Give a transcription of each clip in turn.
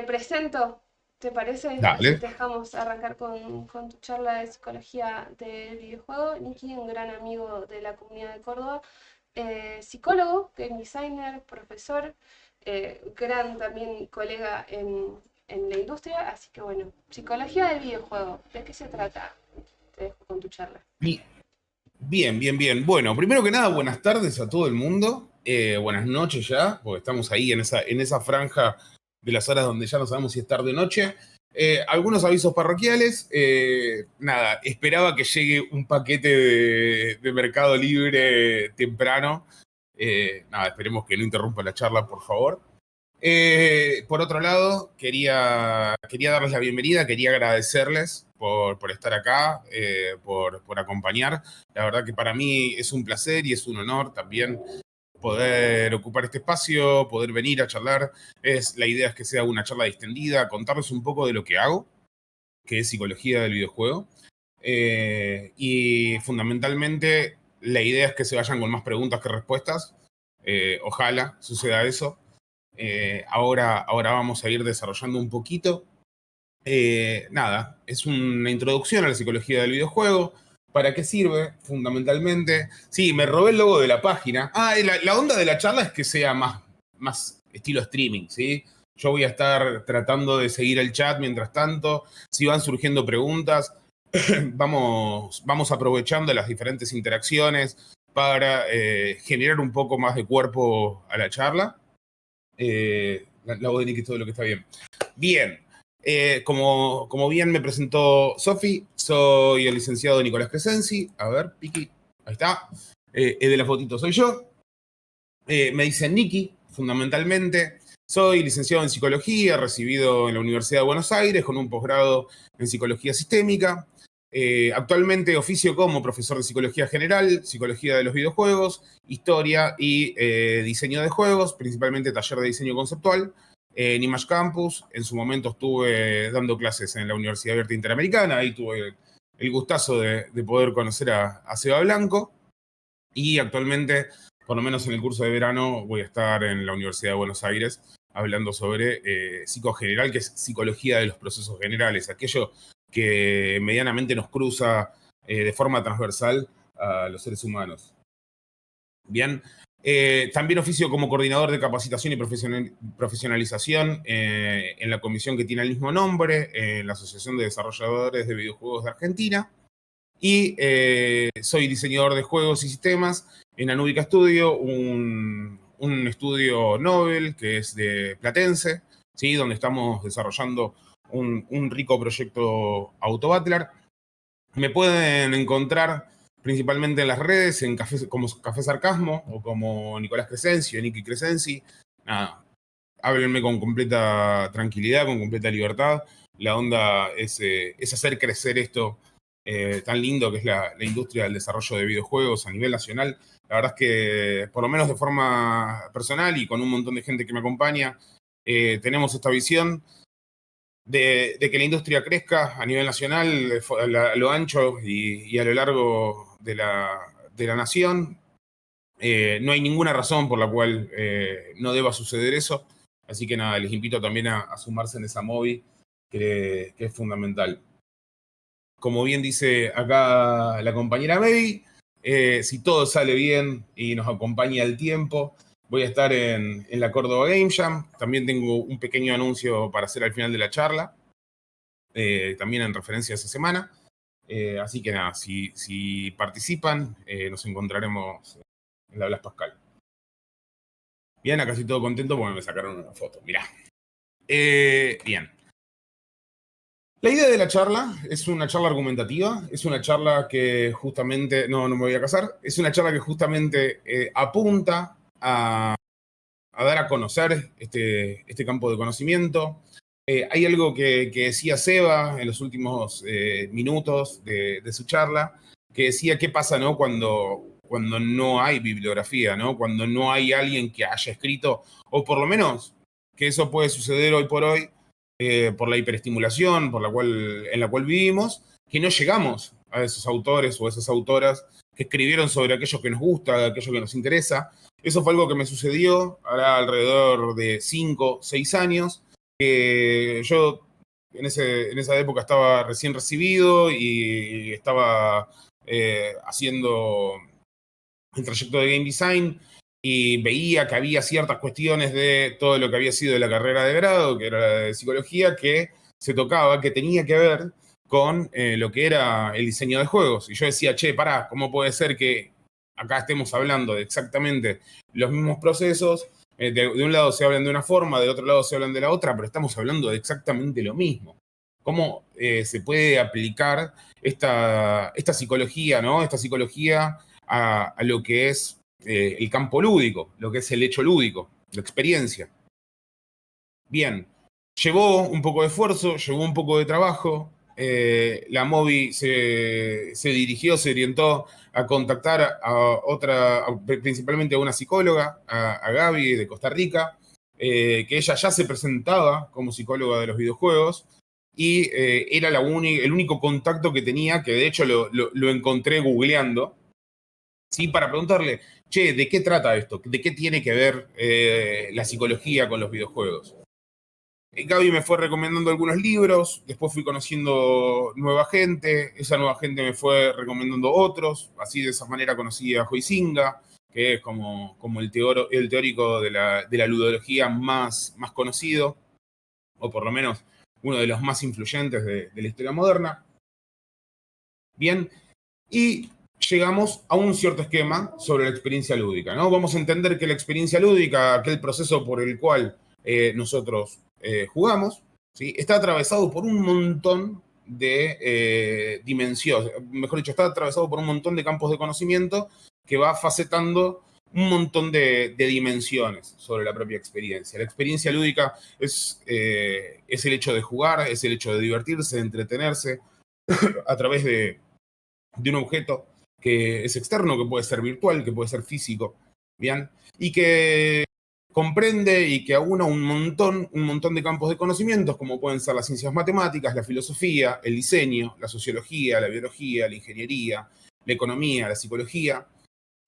te presento, ¿te parece? Así Dale. te dejamos arrancar con tu charla de psicología del videojuego. Nicky, un gran amigo de la comunidad de Córdoba, psicólogo, game designer, profesor, gran también colega en la industria. Así que bueno, psicología del videojuego, ¿de qué se trata? Te dejo con tu charla. Bi- Bien, bien, bien. Bueno, primero que nada, buenas tardes a todo el mundo. Buenas noches ya, porque estamos ahí en esa franja de las horas donde ya no sabemos si es tarde o noche. Algunos avisos parroquiales. Nada, esperaba que llegue un paquete de Mercado Libre temprano. Nada, esperemos que no interrumpa la charla, por favor. Por otro lado, quería darles la bienvenida, quería agradecerles por estar acá, por acompañar. La verdad que para mí es un placer y es un honor también poder ocupar este espacio, poder venir a charlar. La idea es que sea una charla distendida, contarles un poco de lo que hago, que es psicología del videojuego. Y fundamentalmente la idea es que se vayan con más preguntas que respuestas. Ojalá suceda eso. Ahora vamos a ir desarrollando un poquito. Nada, es una introducción a la psicología del videojuego. ¿Para qué sirve? Fundamentalmente. Sí, me robé el logo de la página. Y la onda de la charla es que sea más estilo streaming, ¿sí? Yo voy a estar tratando de seguir el chat mientras tanto. Si van surgiendo preguntas, vamos aprovechando las diferentes interacciones para generar un poco más de cuerpo a la charla. La voz de Nick y todo lo que está bien. Bien, como bien me presentó Sofi, soy el licenciado Nicolás Crescenzi. A ver, Piki, ahí está. El de la fotito soy yo. Me dicen Nicky, fundamentalmente. Soy licenciado en psicología, recibido en la Universidad de Buenos Aires con un posgrado en psicología sistémica. Actualmente oficio como profesor de psicología general, psicología de los videojuegos, historia y diseño de juegos, principalmente taller de diseño conceptual en Image Campus. En su momento estuve dando clases en la Universidad Abierta Interamericana, ahí tuve el gustazo de poder conocer a Seba Blanco y actualmente, por lo menos en el curso de verano, voy a estar en la Universidad de Buenos Aires hablando sobre psicogeneral, que es psicología de los procesos generales, aquello que medianamente nos cruza de forma transversal a los seres humanos. Bien. También oficio como coordinador de capacitación y profesionalización en la comisión que tiene el mismo nombre, en la Asociación de Desarrolladores de Videojuegos de Argentina. Y soy diseñador de juegos y sistemas en Anúbica Studio, un estudio Nobel que es de Platense, ¿sí? Donde estamos desarrollando un rico proyecto Autobattler. Me pueden encontrar principalmente en las redes, en café, como Café Sarcasmo o como Nicolás Crescenzi o Nicky Crescenzi. Nada, háblenme con completa tranquilidad, con completa libertad. La onda es hacer crecer esto tan lindo que es la industria del desarrollo de videojuegos a nivel nacional. La verdad es que, por lo menos de forma personal y con un montón de gente que me acompaña, tenemos esta visión de que la industria crezca a nivel nacional, a lo ancho y a lo largo de la nación. No hay ninguna razón por la cual no deba suceder eso. Así que nada, les invito también a sumarse en esa movie que es fundamental. Como bien dice acá la compañera Baby, si todo sale bien y nos acompaña el tiempo, voy a estar en la Córdoba Game Jam. También tengo un pequeño anuncio para hacer al final de la charla, también en referencia a esa semana. Así que nada, si participan, nos encontraremos en la Blas Pascal. Bien, acá estoy todo contento porque me sacaron una foto. Mirá. Bien. La idea de la charla es una charla argumentativa, es una charla que justamente, no me voy a casar, es una charla que justamente apunta a dar a conocer este campo de conocimiento. Hay algo que decía Seba en los últimos minutos de su charla, que decía qué pasa, ¿no? Cuando no hay bibliografía, ¿no? Cuando no hay alguien que haya escrito, o por lo menos que eso puede suceder hoy por hoy, por la hiperestimulación en la cual vivimos, que no llegamos a esos autores o esas autoras que escribieron sobre aquello que nos gusta, aquello que nos interesa. Eso fue algo que me sucedió ahora alrededor de 5, 6 años, que yo en esa época estaba recién recibido y estaba haciendo el trayecto de Game Design y veía que había ciertas cuestiones de todo lo que había sido de la carrera de grado, que era la de psicología, que se tocaba, que tenía que ver con lo que era el diseño de juegos. Y yo decía, che, pará, ¿cómo puede ser que acá estemos hablando de exactamente los mismos procesos? De un lado se hablan de una forma, de otro lado se hablan de la otra, pero estamos hablando de exactamente lo mismo. ¿Cómo se puede aplicar esta psicología, ¿no? Esta psicología a lo que es el campo lúdico, lo que es el hecho lúdico, la experiencia. Bien, llevó un poco de esfuerzo, llevó un poco de trabajo. La Movi se dirigió, se orientó a contactar principalmente a una psicóloga, a Gaby de Costa Rica, que ella ya se presentaba como psicóloga de los videojuegos y era el único contacto que tenía, que de hecho lo encontré googleando, ¿sí? Para preguntarle, che, ¿de qué trata esto? ¿De qué tiene que ver la psicología con los videojuegos? Gaby me fue recomendando algunos libros, después fui conociendo nueva gente, esa nueva gente me fue recomendando otros, así de esa manera conocí a Huizinga, que es como el teórico de la ludología más conocido, o por lo menos uno de los más influyentes de la historia moderna. Bien, y llegamos a un cierto esquema sobre la experiencia lúdica, ¿no? Vamos a entender que la experiencia lúdica, aquel proceso por el cual nosotros jugamos, ¿sí? Está atravesado por un montón de dimensiones, mejor dicho, está atravesado por un montón de campos de conocimiento que va facetando un montón de dimensiones sobre la propia experiencia. La experiencia lúdica es el hecho de jugar, es el hecho de divertirse, de entretenerse a través de un objeto que es externo, que puede ser virtual, que puede ser físico, ¿bien? Y que comprende y que aúna un montón de campos de conocimientos, como pueden ser las ciencias matemáticas, la filosofía, el diseño, la sociología, la biología, la ingeniería, la economía, la psicología,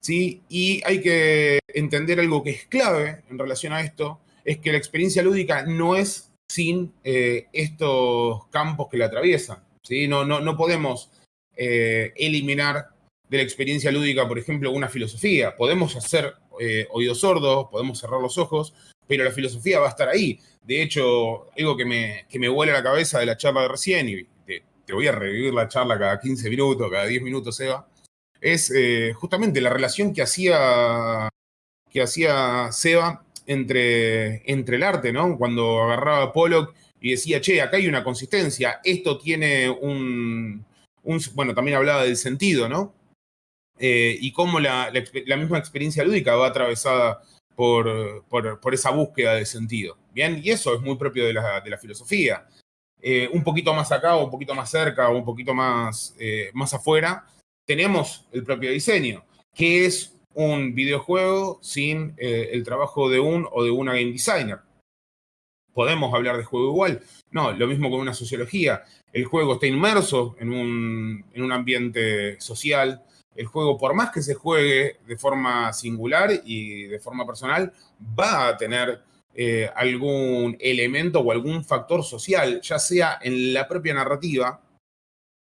¿sí? Y hay que entender algo que es clave en relación a esto, es que la experiencia lúdica no es sin estos campos que la atraviesan, ¿sí? No podemos eliminar de la experiencia lúdica, por ejemplo, una filosofía. Podemos hacer oídos sordos, podemos cerrar los ojos, pero la filosofía va a estar ahí. De hecho, algo que me vuela la cabeza de la charla de recién, y te voy a revivir la charla cada 15 minutos, cada 10 minutos, Eva, es justamente la relación que hacía Seba entre el arte, ¿no? Cuando agarraba a Pollock y decía, che, acá hay una consistencia, esto tiene bueno, también hablaba del sentido, ¿no? Y cómo la misma experiencia lúdica va atravesada por esa búsqueda de sentido, ¿bien? Y eso es muy propio de la filosofía. Un poquito más acá, o un poquito más cerca, o un poquito más afuera, tenemos el propio diseño, que es un videojuego sin el trabajo de un o de una game designer. ¿Podemos hablar de juego igual? No, lo mismo con una sociología. El juego está inmerso en un ambiente social. El juego, por más que se juegue de forma singular y de forma personal, va a tener algún elemento o algún factor social, ya sea en la propia narrativa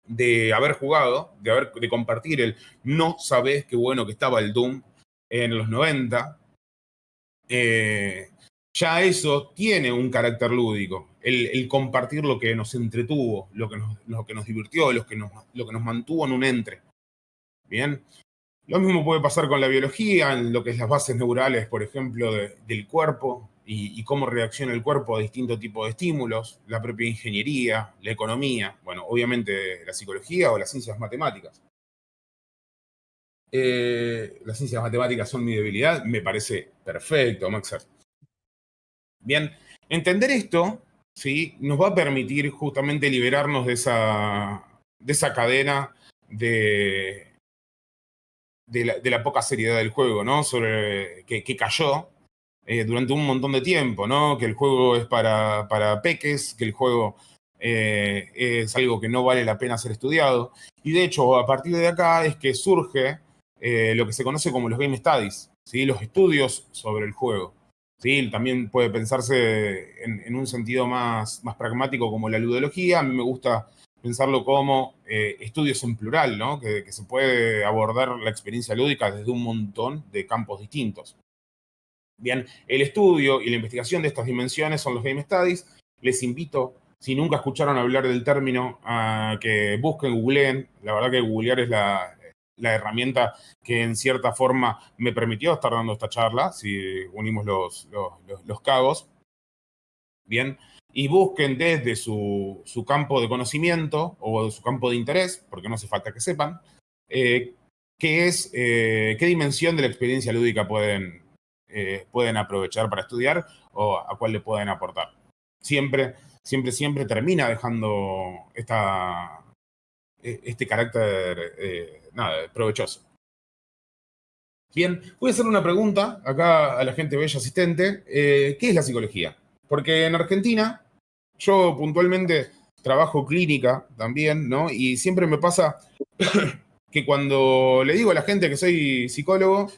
de haber jugado, de compartir el no sabés qué bueno que estaba el Doom en los 90. Ya eso tiene un carácter lúdico, el compartir lo que nos entretuvo, lo que nos divirtió, lo que nos mantuvo en un entre. Bien, lo mismo puede pasar con la biología, en lo que es las bases neurales, por ejemplo, del cuerpo y cómo reacciona el cuerpo a distintos tipos de estímulos, la propia ingeniería, la economía, bueno, obviamente la psicología o las ciencias matemáticas. Las ciencias matemáticas son mi debilidad, me parece perfecto, Maxer. Bien, entender esto, ¿sí? Nos va a permitir justamente liberarnos de esa cadena de la poca seriedad del juego, ¿no? Que cayó durante un montón de tiempo, ¿no? Que el juego es para peques, que el juego es algo que no vale la pena ser estudiado. Y de hecho, a partir de acá es que surge lo que se conoce como los Game Studies, ¿sí? Los estudios sobre el juego. ¿sí? También puede pensarse en un sentido más pragmático como la ludología. A mí me gusta pensarlo como estudios en plural, ¿no? Que se puede abordar la experiencia lúdica desde un montón de campos distintos. Bien, el estudio y la investigación de estas dimensiones son los Game Studies. Les invito, si nunca escucharon hablar del término, a que busquen, googleen. La verdad que googlear es la herramienta que en cierta forma me permitió estar dando esta charla, si unimos los cabos. Bien, y busquen desde su campo de conocimiento o su campo de interés, porque no hace falta que sepan, eh, qué dimensión de la experiencia lúdica pueden aprovechar para estudiar o a cuál le pueden aportar. Siempre, siempre, siempre termina dejando este carácter nada, provechoso. Bien, voy a hacer una pregunta acá a la gente bella asistente. ¿Qué es la psicología? Porque en Argentina, yo puntualmente trabajo clínica también, ¿no? Y siempre me pasa que cuando le digo a la gente que soy psicólogo,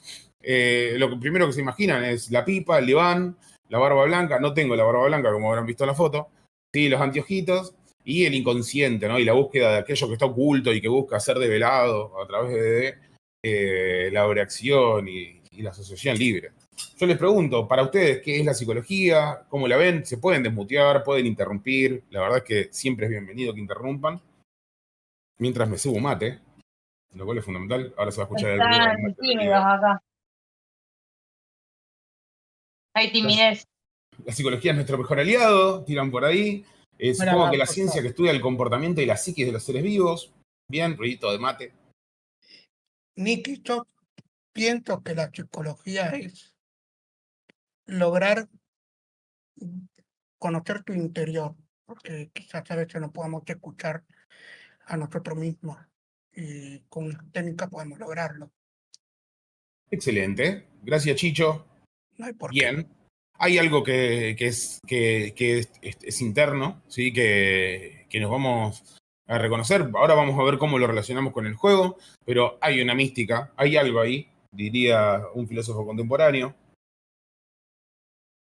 lo que primero que se imaginan es la pipa, el diván, la barba blanca. No tengo la barba blanca, como habrán visto en la foto. Sí, los anteojitos y el inconsciente, ¿no? Y la búsqueda de aquello que está oculto y que busca ser develado a través de la abreacción y la asociación libre. Yo les pregunto, para ustedes, ¿qué es la psicología? ¿Cómo la ven? ¿Se pueden desmutear? ¿Pueden interrumpir? La verdad es que siempre es bienvenido que interrumpan. Mientras me subo mate, lo cual es fundamental. Ahora se va a escuchar el ruido del Están mate tímidos molido. acá. Hay timidez. La psicología es nuestro mejor aliado, tiran por ahí. Supongo que la Por ciencia favor. que estudia el comportamiento y la psiquis de los seres vivos. Bien, ruidito de mate. Nicky, yo pienso que la psicología es lograr conocer tu interior, porque quizás a veces no podamos escuchar a nosotros mismos y con la técnica podemos lograrlo. Excelente. Gracias, Chicho. No hay por qué. Bien. Hay algo que es interno, ¿sí? Que nos vamos a reconocer. Ahora vamos a ver cómo lo relacionamos con el juego, pero hay una mística, hay algo ahí, diría un filósofo contemporáneo.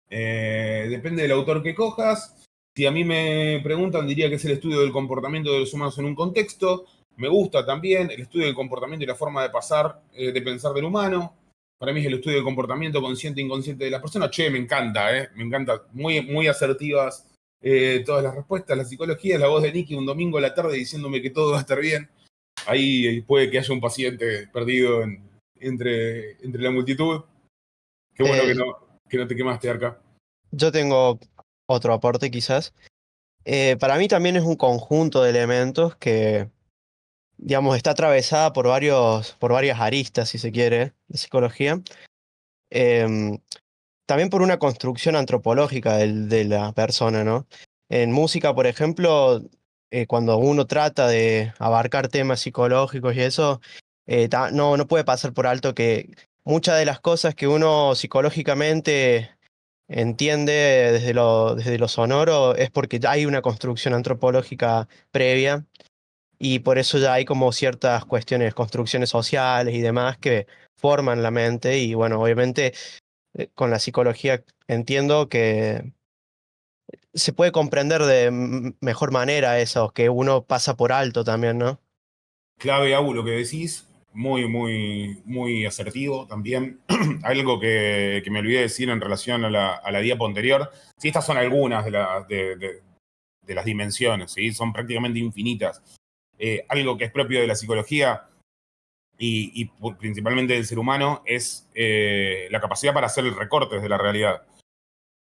Depende del autor que cojas. Si a mí me preguntan, diría que es el estudio del comportamiento de los humanos en un contexto. Me gusta también el estudio del comportamiento y la forma de pasar, de pensar del humano. Para mí es el estudio del comportamiento consciente e inconsciente de las personas. Che, me encanta, ¿eh? Me encanta. Muy, muy asertivas todas las respuestas. La psicología es la voz de Nicky un domingo a la tarde diciéndome que todo va a estar bien. Ahí puede que haya un paciente perdido entre la multitud. Qué bueno que no te quemaste acá. Yo tengo otro aporte quizás. Para mí también es un conjunto de elementos que, digamos, está atravesada por varias aristas, si se quiere, de psicología. Em, También por una construcción antropológica de la persona, ¿no? En música, por ejemplo, cuando uno trata de abarcar temas psicológicos y eso, no puede pasar por alto que muchas de las cosas que uno psicológicamente entiende desde lo sonoro es porque ya hay una construcción antropológica previa y por eso ya hay como ciertas cuestiones, construcciones sociales y demás que forman la mente y bueno, obviamente con la psicología entiendo que se puede comprender de mejor manera eso, que uno pasa por alto también, ¿no? Clave, Agu, lo que decís, muy, muy, muy asertivo también. Algo que me olvidé decir en relación a la diapo anterior. Sí, estas son algunas de las dimensiones, ¿sí? Son prácticamente infinitas. Algo que es propio de la psicología y principalmente del ser humano es la capacidad para hacer recortes de la realidad.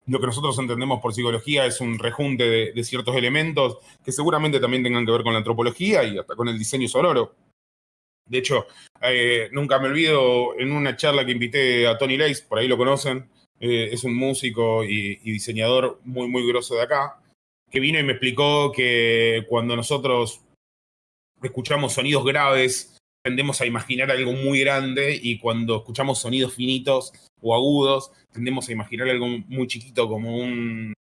Lo que nosotros entendemos por psicología es un rejunte de ciertos elementos que seguramente también tengan que ver con la antropología y hasta con el diseño sonoro. De hecho, nunca me olvido en una charla que invité a Tony Lace, por ahí lo conocen, es un músico y diseñador muy, muy grosso de acá, que vino y me explicó que cuando nosotros escuchamos sonidos graves, tendemos a imaginar algo muy grande y cuando escuchamos sonidos finitos o agudos, tendemos a imaginar algo muy chiquito como un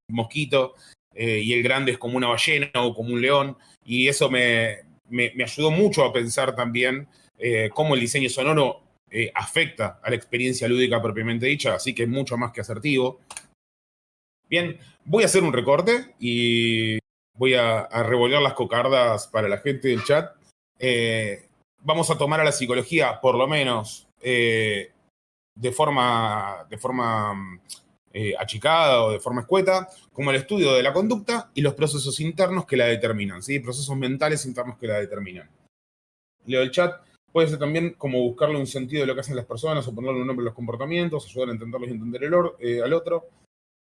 mosquito y el grande es como una ballena o como un león y eso me ayudó mucho a pensar también cómo el diseño sonoro afecta a la experiencia lúdica propiamente dicha, así que es mucho más que asertivo. Bien, voy a hacer un recorte y voy a revolver las cocardas para la gente del chat. Vamos a tomar a la psicología, por lo menos, de forma achicada o de forma escueta, como el estudio de la conducta y los procesos internos que la determinan, ¿sí? Procesos mentales internos que la determinan. Leo el chat. Puede ser también como buscarle un sentido de lo que hacen las personas o ponerle un nombre a los comportamientos, ayudar a entenderlos y entender al otro,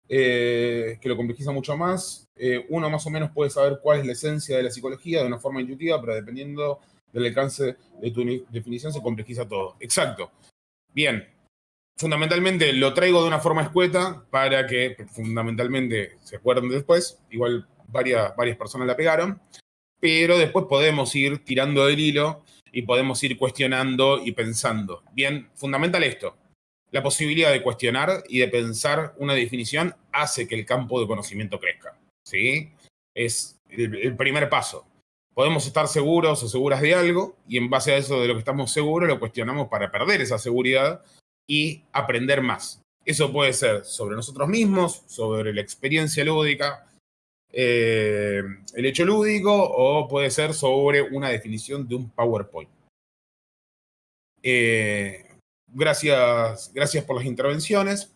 que lo complejiza mucho más. Uno más o menos puede saber cuál es la esencia de la psicología de una forma intuitiva, pero dependiendo del alcance de tu definición se complejiza todo. Exacto. Bien. Fundamentalmente lo traigo de una forma escueta para que fundamentalmente se acuerden después. Igual varias personas la pegaron. Pero después podemos ir tirando del hilo y podemos ir cuestionando y pensando. Bien, fundamental esto. La posibilidad de cuestionar y de pensar una definición hace que el campo de conocimiento crezca, ¿sí? Es el primer paso. Podemos estar seguros o seguras de algo y en base a eso de lo que estamos seguros lo cuestionamos para perder esa seguridad y aprender más. Eso puede ser sobre nosotros mismos, sobre la experiencia lúdica, el hecho lúdico, o puede ser sobre una definición de un PowerPoint. Gracias por las intervenciones.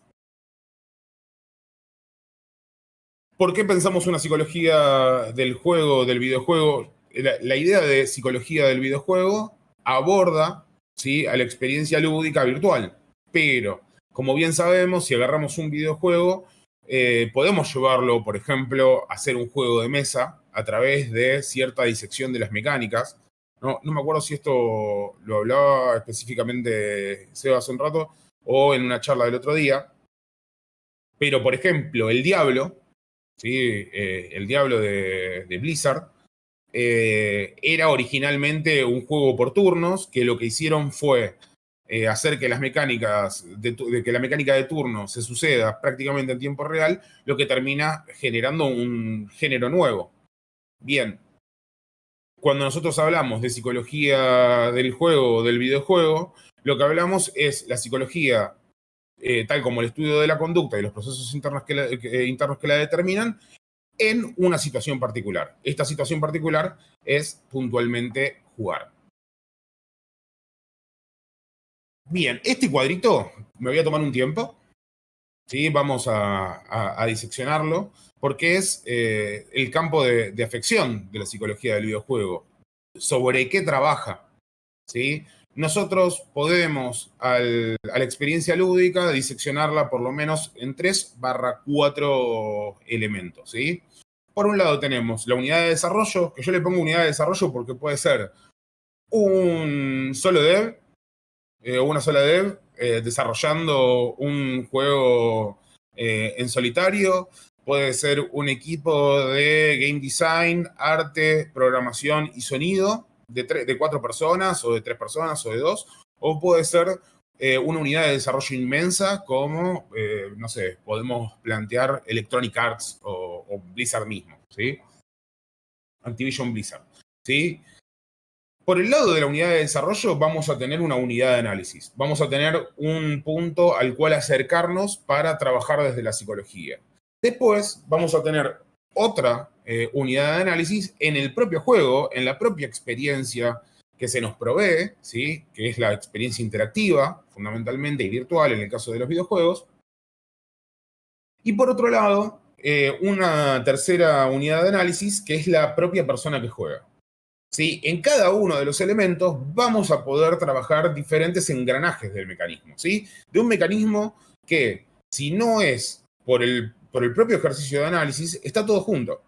¿Por qué pensamos una psicología del juego, del videojuego? La idea de psicología del videojuego aborda, ¿sí?, a la experiencia lúdica virtual. Pero, como bien sabemos, si agarramos un videojuego, podemos llevarlo, por ejemplo, a hacer un juego de mesa a través de cierta disección de las mecánicas. No me acuerdo si esto lo hablaba específicamente Seba hace un rato o en una charla del otro día. Pero, por ejemplo, el Diablo, ¿sí? El Diablo de Blizzard, era originalmente un juego por turnos, que lo que hicieron fue hacer que las mecánicas que la mecánica de turno se suceda prácticamente en tiempo real, lo que termina generando un género nuevo. Bien, cuando nosotros hablamos de psicología del juego o del videojuego, lo que hablamos es la psicología tal como el estudio de la conducta y los procesos internos que la determinan en una situación particular. Esta situación particular es puntualmente jugar. Bien, este cuadrito me voy a tomar un tiempo, ¿sí? Vamos a diseccionarlo, porque es el campo de afección de la psicología del videojuego. ¿Sobre qué trabaja? ¿Sí? Nosotros podemos, a la experiencia lúdica, diseccionarla por lo menos en 3/4 elementos, ¿sí? Por un lado tenemos la unidad de desarrollo, que yo le pongo unidad de desarrollo porque puede ser un solo dev, una sola dev, desarrollando un juego en solitario. Puede ser un equipo de game design, arte, programación y sonido de 4 personas, o de 3 personas, o de 2. O puede ser una unidad de desarrollo inmensa, como, no sé, podemos plantear Electronic Arts o Blizzard mismo, ¿sí? Activision Blizzard, ¿sí? Por el lado de la unidad de desarrollo vamos a tener una unidad de análisis. Vamos a tener un punto al cual acercarnos para trabajar desde la psicología. Después vamos a tener otra unidad de análisis en el propio juego, en la propia experiencia que se nos provee, ¿sí? Que es la experiencia interactiva, fundamentalmente, y virtual en el caso de los videojuegos. Y por otro lado, una tercera unidad de análisis, que es la propia persona que juega. ¿Sí? En cada uno de los elementos vamos a poder trabajar diferentes engranajes del mecanismo, ¿sí? De un mecanismo que, si no es por el propio ejercicio de análisis, está todo junto.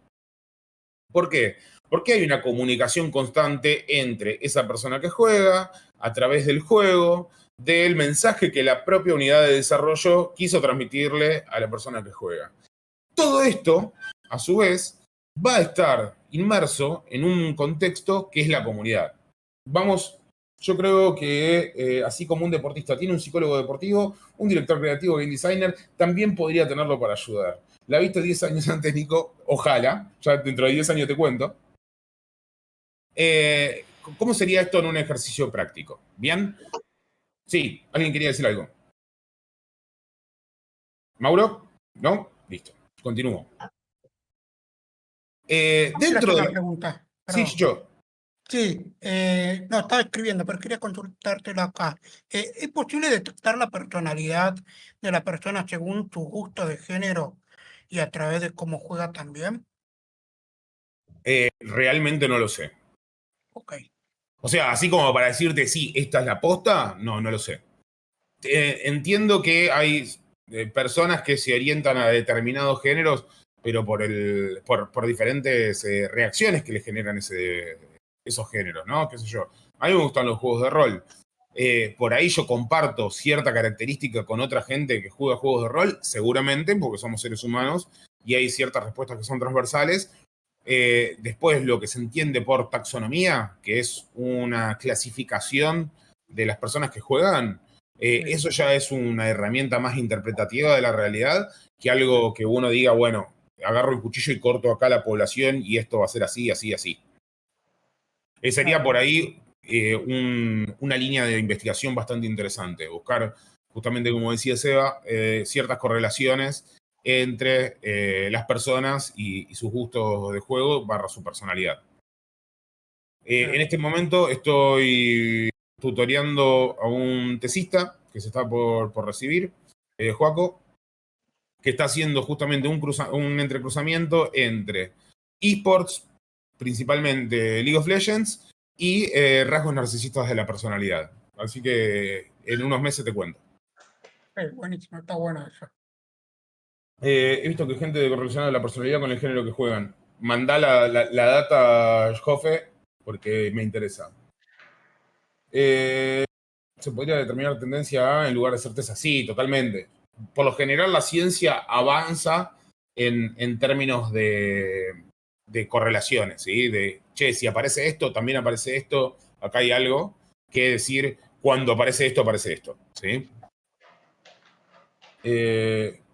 ¿Por qué? Porque hay una comunicación constante entre esa persona que juega, a través del juego, del mensaje que la propia unidad de desarrollo quiso transmitirle a la persona que juega. Todo esto, a su vez, va a estar inmerso en un contexto que es la comunidad. Yo creo que así como un deportista tiene un psicólogo deportivo, un director creativo, game designer, también podría tenerlo para ayudar. La viste 10 años antes, Nico, ojalá, ya dentro de 10 años te cuento. ¿Cómo sería esto en un ejercicio práctico? Bien, Sí, alguien quería decir algo. ¿Mauro? ¿No? Listo. Continúo. Quiero hacer Dentro una de... pregunta. Sí, Perdón. yo. Sí, no, estaba escribiendo, pero quería consultártelo acá. ¿Es posible detectar la personalidad de la persona según su gusto de género y a través de cómo juega también? Realmente no lo sé. Ok. O sea, así como para decirte, sí, esta es la posta, no, no lo sé. Entiendo que hay personas que se orientan a determinados géneros, pero por diferentes reacciones que le generan esos géneros, ¿no? ¿Qué sé yo? A mí me gustan los juegos de rol. Por ahí yo comparto cierta característica con otra gente que juega juegos de rol, seguramente, porque somos seres humanos, y hay ciertas respuestas que son transversales. Después, lo que se entiende por taxonomía, que es una clasificación de las personas que juegan, eso ya es una herramienta más interpretativa de la realidad que algo que uno diga, bueno, agarro el cuchillo y corto acá la población y esto va a ser así, así, así. Sería por ahí una línea de investigación bastante interesante, buscar, justamente como decía Seba, ciertas correlaciones entre las personas y sus gustos de juego barra su personalidad. En este momento estoy tutoreando a un tesista que se está por recibir, Joaco, que está haciendo justamente un entrecruzamiento entre esports, principalmente League of Legends, y rasgos narcisistas de la personalidad. Así que en unos meses te cuento. Buenísimo, está bueno eso. He visto que gente correlaciona la personalidad con el género que juegan. Mandá la data, Jofe, porque me interesa. Se podría determinar tendencia A en lugar de certeza. Sí, totalmente. Por lo general, la ciencia avanza en términos de correlaciones, ¿sí? De, che, si aparece esto, también aparece esto, acá hay algo que decir, cuando aparece esto, ¿sí?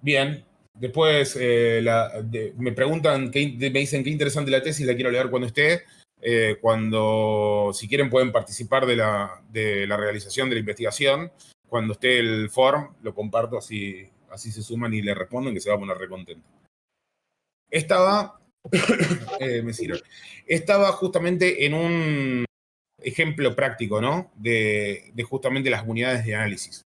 Bien. Después me preguntan, me dicen qué interesante la tesis, la quiero leer cuando esté. Si quieren, pueden participar de la realización de la investigación. Cuando esté el form, lo comparto, así se suman y le responden, que se va a poner recontento. Me sirve. Estaba justamente en un ejemplo práctico, ¿no? De justamente las unidades de análisis.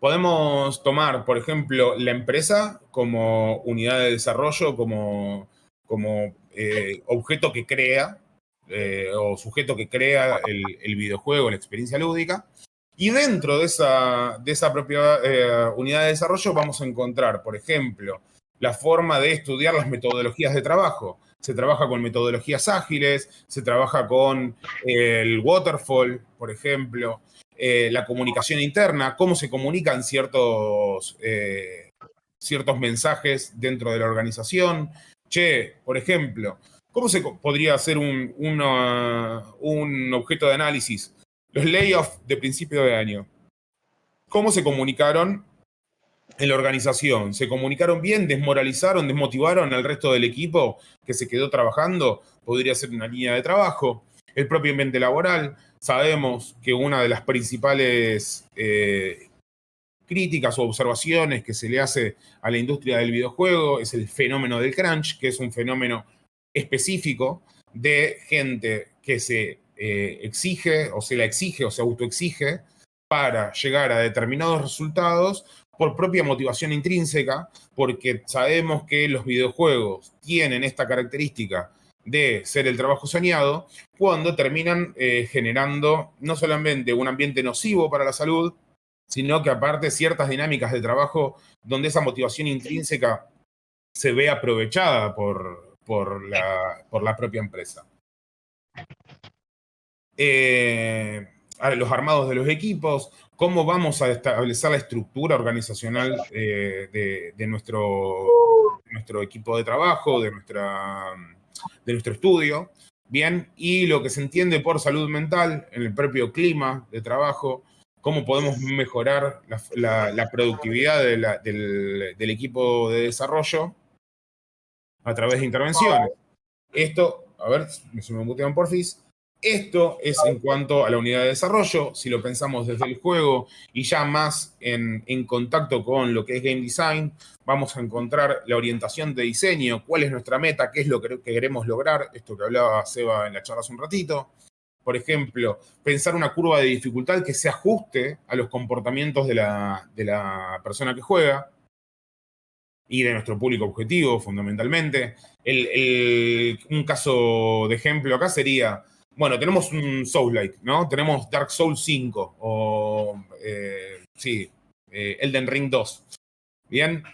Podemos tomar, por ejemplo, la empresa como unidad de desarrollo, como objeto que crea o sujeto que crea el videojuego, la experiencia lúdica. Y dentro de esa propia unidad de desarrollo vamos a encontrar, por ejemplo, la forma de estudiar las metodologías de trabajo. Se trabaja con metodologías ágiles, se trabaja con el waterfall, por ejemplo. La comunicación interna, cómo se comunican ciertos mensajes dentro de la organización. Che, por ejemplo, ¿cómo se podría hacer un objeto de análisis? Los layoffs de principio de año. ¿Cómo se comunicaron en la organización? ¿Se comunicaron bien? ¿Desmoralizaron? ¿Desmotivaron al resto del equipo que se quedó trabajando? Podría ser una línea de trabajo. El propio ambiente laboral. Sabemos que una de las principales críticas o observaciones que se le hace a la industria del videojuego es el fenómeno del crunch, que es un fenómeno específico de gente que se exige o se la exige o se autoexige para llegar a determinados resultados por propia motivación intrínseca, porque sabemos que los videojuegos tienen esta característica de ser el trabajo soñado, cuando terminan generando no solamente un ambiente nocivo para la salud, sino que aparte ciertas dinámicas de trabajo donde esa motivación intrínseca se ve aprovechada por la propia empresa. Los armados de los equipos, cómo vamos a establecer la estructura organizacional de nuestro equipo de trabajo, de nuestro estudio, bien, y lo que se entiende por salud mental en el propio clima de trabajo, cómo podemos mejorar la productividad del equipo de desarrollo a través de intervenciones. Esto, a ver, se me mutean porfis. Esto es en cuanto a la unidad de desarrollo. Si lo pensamos desde el juego y ya más en contacto con lo que es game design, vamos a encontrar la orientación de diseño, cuál es nuestra meta, qué es lo que queremos lograr, esto que hablaba Seba en la charla hace un ratito. Por ejemplo, pensar una curva de dificultad que se ajuste a los comportamientos de la persona que juega y de nuestro público objetivo, fundamentalmente. Un caso de ejemplo acá sería, bueno, tenemos un Souls-like, ¿no? Tenemos Dark Souls 5 o, Elden Ring 2. ¿Bien?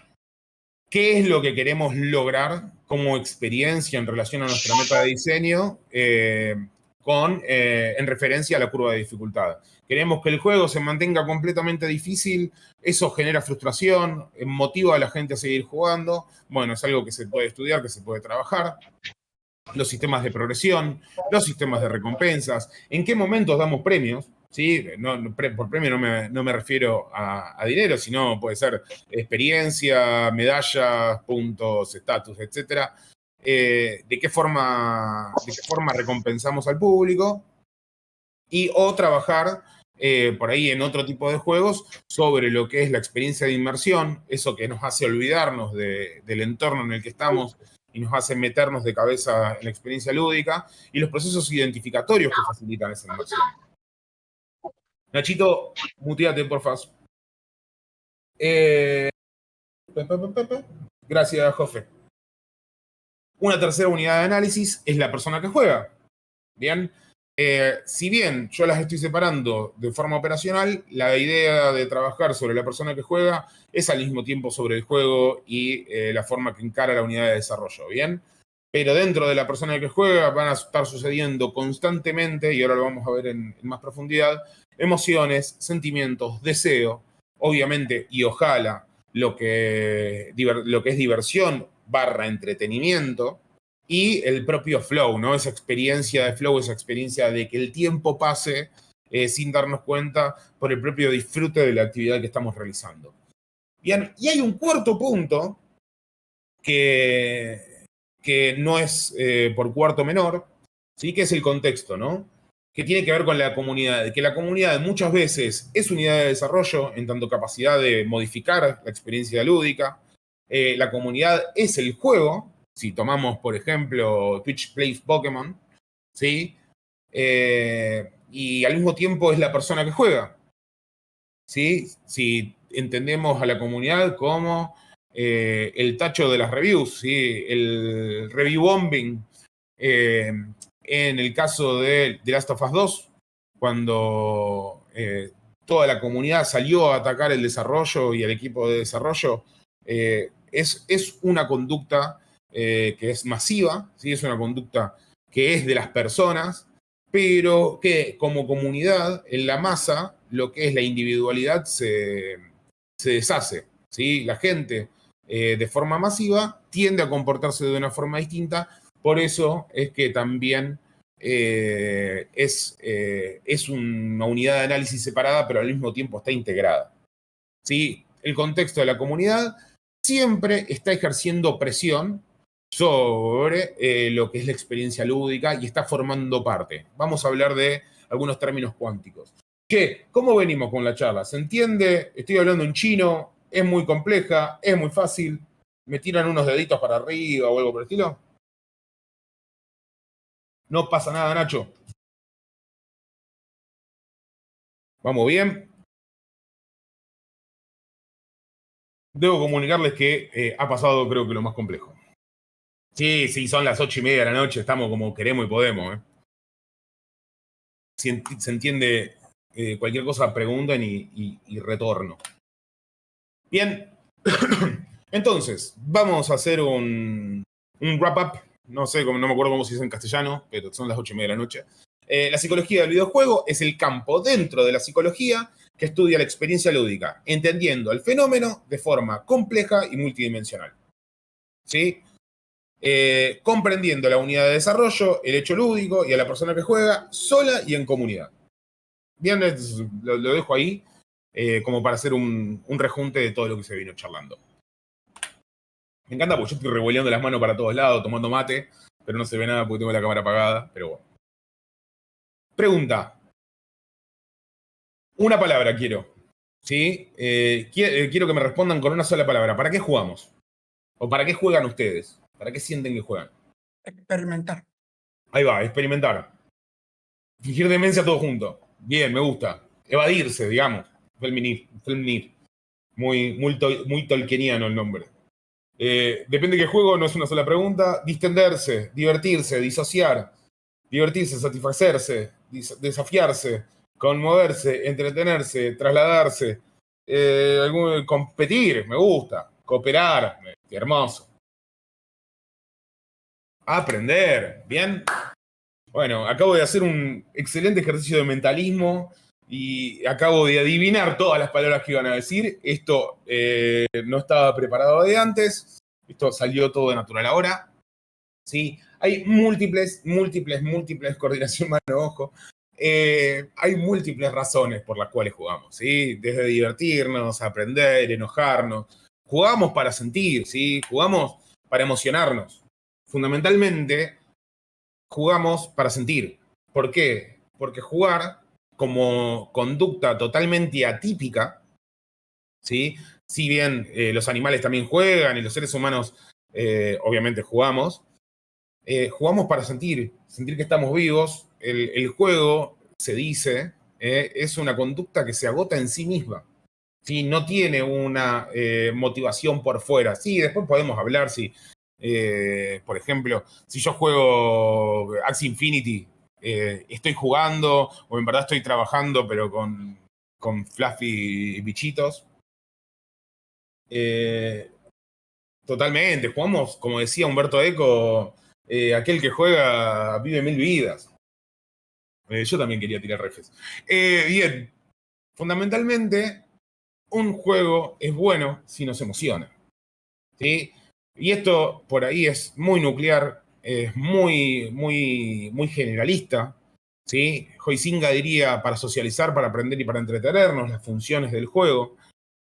¿Qué es lo que queremos lograr como experiencia en relación a nuestra meta de diseño en referencia a la curva de dificultad? Queremos que el juego se mantenga completamente difícil, eso genera frustración, motiva a la gente a seguir jugando. Bueno, es algo que se puede estudiar, que se puede trabajar. Los sistemas de progresión, los sistemas de recompensas, en qué momentos damos premios, ¿sí? Por premio no me refiero a dinero, sino puede ser experiencia, medallas, puntos, estatus, etc. De qué forma recompensamos al público o trabajar por ahí en otro tipo de juegos sobre lo que es la experiencia de inmersión, eso que nos hace olvidarnos del entorno en el que estamos y nos hace meternos de cabeza en la experiencia lúdica y los procesos identificatorios que facilitan esa inmersión. Nachito, muteate, porfa. Gracias, Jofe. Una tercera unidad de análisis es la persona que juega. Bien. Si bien yo las estoy separando de forma operacional, la idea de trabajar sobre la persona que juega es al mismo tiempo sobre el juego y la forma que encara la unidad de desarrollo, ¿bien? Pero dentro de la persona que juega van a estar sucediendo constantemente, y ahora lo vamos a ver en más profundidad, emociones, sentimientos, deseo, obviamente, y ojalá, lo que es diversión / entretenimiento, y el propio flow, ¿no? Esa experiencia de flow, esa experiencia de que el tiempo pase sin darnos cuenta por el propio disfrute de la actividad que estamos realizando. Bien, y hay un cuarto punto que no es por cuarto menor, ¿sí? Que es el contexto, ¿no? Que tiene que ver con la comunidad, que la comunidad muchas veces es unidad de desarrollo en tanto capacidad de modificar la experiencia lúdica. La comunidad es el juego. Si tomamos, por ejemplo, Twitch Plays Pokémon, ¿sí? Y al mismo tiempo es la persona que juega, ¿sí? Si entendemos a la comunidad como el tacho de las reviews, ¿sí? El review bombing. En el caso de The Last of Us 2, cuando toda la comunidad salió a atacar el desarrollo y el equipo de desarrollo, es una conducta que es masiva, ¿sí? Es una conducta que es de las personas, pero que como comunidad, en la masa, lo que es la individualidad se deshace, ¿sí? La gente de forma masiva tiende a comportarse de una forma distinta, por eso es que también es una unidad de análisis separada, pero al mismo tiempo está integrada, ¿sí? El contexto de la comunidad siempre está ejerciendo presión sobre lo que es la experiencia lúdica y está formando parte. Vamos a hablar de algunos términos cuánticos. Che, ¿cómo venimos con la charla? ¿Se entiende? Estoy hablando en chino, es muy compleja, es muy fácil. ¿Me tiran unos deditos para arriba o algo por el estilo? No pasa nada, Nacho. ¿Vamos bien? Debo comunicarles que ha pasado, creo que lo más complejo. Sí, son las 8:30 de la noche, estamos como queremos y podemos. Si se entiende cualquier cosa, pregunten y retorno. Bien, entonces, vamos a hacer un wrap-up. No sé, no me acuerdo cómo se dice en castellano, pero son las 8:30 de la noche. La psicología del videojuego es el campo dentro de la psicología que estudia la experiencia lúdica, entendiendo el fenómeno de forma compleja y multidimensional. ¿Sí? Comprendiendo la unidad de desarrollo, el hecho lúdico y a la persona que juega sola y en comunidad. Bien, lo dejo ahí como para hacer un rejunte de todo lo que se vino charlando. Me encanta porque yo estoy revoleando las manos para todos lados, tomando mate, pero no se ve nada porque tengo la cámara apagada, pero bueno. Pregunta. Una palabra quiero. ¿Sí? Quiero que me respondan con una sola palabra. ¿Para qué jugamos? ¿O para qué juegan ustedes? ¿Para qué sienten que juegan? Experimentar. Ahí va, experimentar. Fingir demencia todo junto. Bien, me gusta. Evadirse, digamos. Felminir. Muy tolkieniano el nombre. Depende de qué juego, no es una sola pregunta. Distenderse, divertirse, disociar. Divertirse, satisfacerse, desafiarse, conmoverse, entretenerse, trasladarse. Competir, me gusta. Cooperar, hermoso. Aprender, bien. Bueno, acabo de hacer un excelente ejercicio de mentalismo y acabo de adivinar todas las palabras que iban a decir. Esto no estaba preparado de antes. Esto salió todo de natural ahora. ¿Sí? Hay múltiples, coordinación mano-ojo. Hay múltiples razones por las cuales jugamos, ¿sí? Desde divertirnos, aprender, enojarnos. Jugamos para sentir, ¿sí? Jugamos para emocionarnos. Fundamentalmente, jugamos para sentir. ¿Por qué? Porque jugar como conducta totalmente atípica, ¿sí? Si bien los animales también juegan y los seres humanos obviamente jugamos, jugamos para sentir que estamos vivos. El juego, se dice, es una conducta que se agota en sí misma. ¿Sí? No tiene una motivación por fuera. Sí, después podemos hablar si, por ejemplo, si yo juego Axie Infinity, estoy jugando o en verdad estoy trabajando, pero con fluffy bichitos. Totalmente, jugamos, como decía Humberto Eco, aquel que juega vive 1000 vidas. Yo también quería tirar refes. Bien, fundamentalmente, un juego es bueno si nos emociona. ¿Sí? Y esto por ahí es muy nuclear, es muy generalista. ¿Sí? Huizinga diría para socializar, para aprender y para entretenernos, las funciones del juego.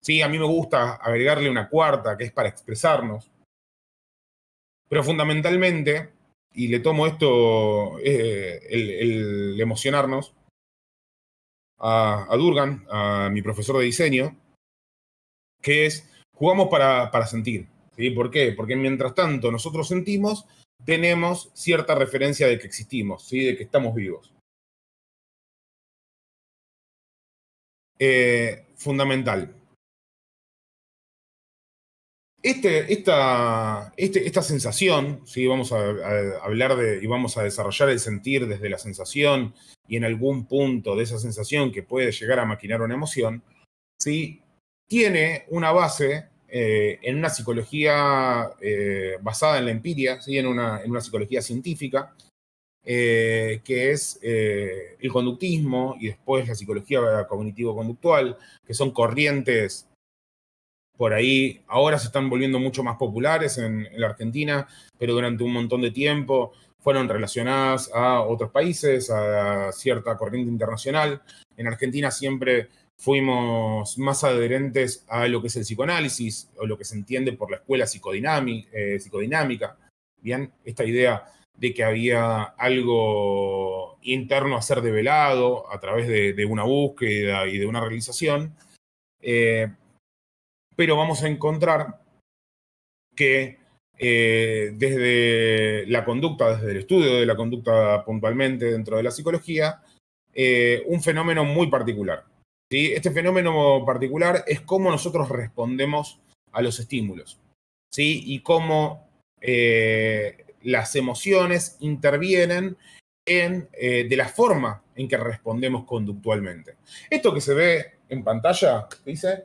¿Sí? A mí me gusta agregarle una cuarta, que es para expresarnos. Pero fundamentalmente, y le tomo esto, el emocionarnos, a Durgan, a mi profesor de diseño, que es, jugamos para sentir. ¿Sí? ¿Por qué? Porque mientras tanto nosotros sentimos, tenemos cierta referencia de que existimos, ¿sí? De que estamos vivos. Fundamental. Esta sensación, ¿sí? Vamos a hablar y vamos a desarrollar el sentir desde la sensación y en algún punto de esa sensación que puede llegar a maquinar una emoción, ¿sí? Tiene una base en una psicología basada en la empiria, ¿sí? en una psicología científica, que es el conductismo y después la psicología cognitivo-conductual, que son corrientes por ahí, ahora se están volviendo mucho más populares en la Argentina, pero durante un montón de tiempo fueron relacionadas a otros países, a cierta corriente internacional. En Argentina siempre fuimos más adherentes a lo que es el psicoanálisis, o lo que se entiende por la escuela psicodinámica. Bien, esta idea de que había algo interno a ser develado a través de una búsqueda y de una realización. Pero vamos a encontrar que desde la conducta, desde el estudio de la conducta puntualmente dentro de la psicología, un fenómeno muy particular. ¿Sí? Este fenómeno particular es cómo nosotros respondemos a los estímulos, ¿sí? Y cómo las emociones intervienen de la forma en que respondemos conductualmente. Esto que se ve en pantalla, dice,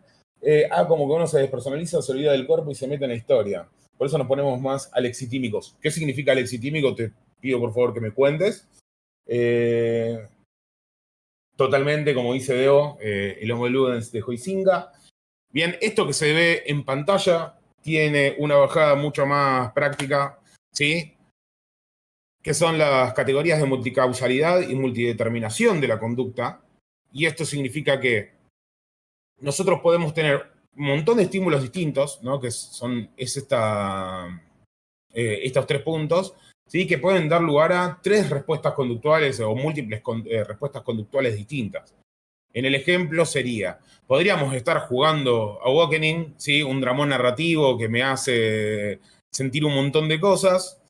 como que uno se despersonaliza, se olvida del cuerpo y se mete en la historia. Por eso nos ponemos más alexitímicos. ¿Qué significa alexitímico? Te pido por favor que me cuentes. Totalmente, como dice Deo, el Homo ludens de Huizinga. Bien, esto que se ve en pantalla tiene una bajada mucho más práctica, ¿sí? Que son las categorías de multicausalidad y multideterminación de la conducta. Y esto significa que nosotros podemos tener un montón de estímulos distintos, ¿no? Que estos tres puntos, ¿sí? Que pueden dar lugar a 3 respuestas conductuales o múltiples respuestas conductuales distintas. En el ejemplo sería, podríamos estar jugando Awakening, ¿sí? Un dramón narrativo que me hace sentir un montón de cosas.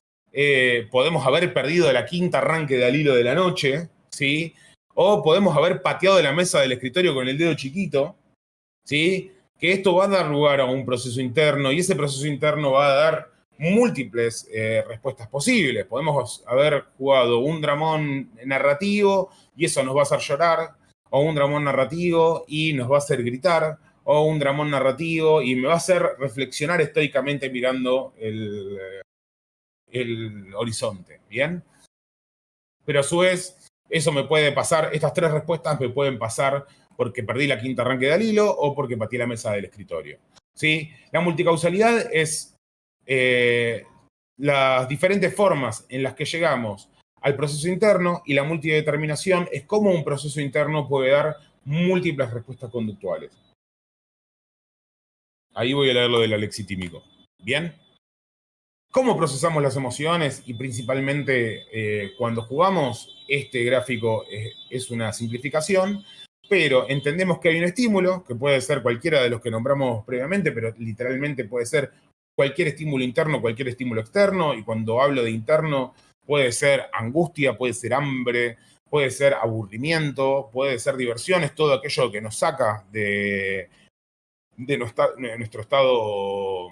Podemos haber perdido la quinta arranque de Al hilo de la noche, ¿sí? O podemos haber pateado la mesa del escritorio con el dedo chiquito, ¿sí? Que esto va a dar lugar a un proceso interno y ese proceso interno va a dar múltiples respuestas posibles. Podemos haber jugado un dramón narrativo y eso nos va a hacer llorar, o un dramón narrativo y nos va a hacer gritar, o un dramón narrativo y me va a hacer reflexionar estoicamente mirando el horizonte, ¿bien? Pero a su vez, eso me puede pasar, estas 3 respuestas me pueden pasar porque perdí la quinta arranque de Al hilo o porque pateé la mesa del escritorio, ¿sí? La multicausalidad es las diferentes formas en las que llegamos al proceso interno, y la multideterminación es cómo un proceso interno puede dar múltiples respuestas conductuales. Ahí voy a leer lo del alexitímico. ¿Bien? ¿Cómo procesamos las emociones? Y principalmente cuando jugamos, este gráfico es una simplificación, pero entendemos que hay un estímulo, que puede ser cualquiera de los que nombramos previamente, pero literalmente puede ser cualquier estímulo interno, cualquier estímulo externo, y cuando hablo de interno, puede ser angustia, puede ser hambre, puede ser aburrimiento, puede ser diversión, es todo aquello que nos saca de nuestro estado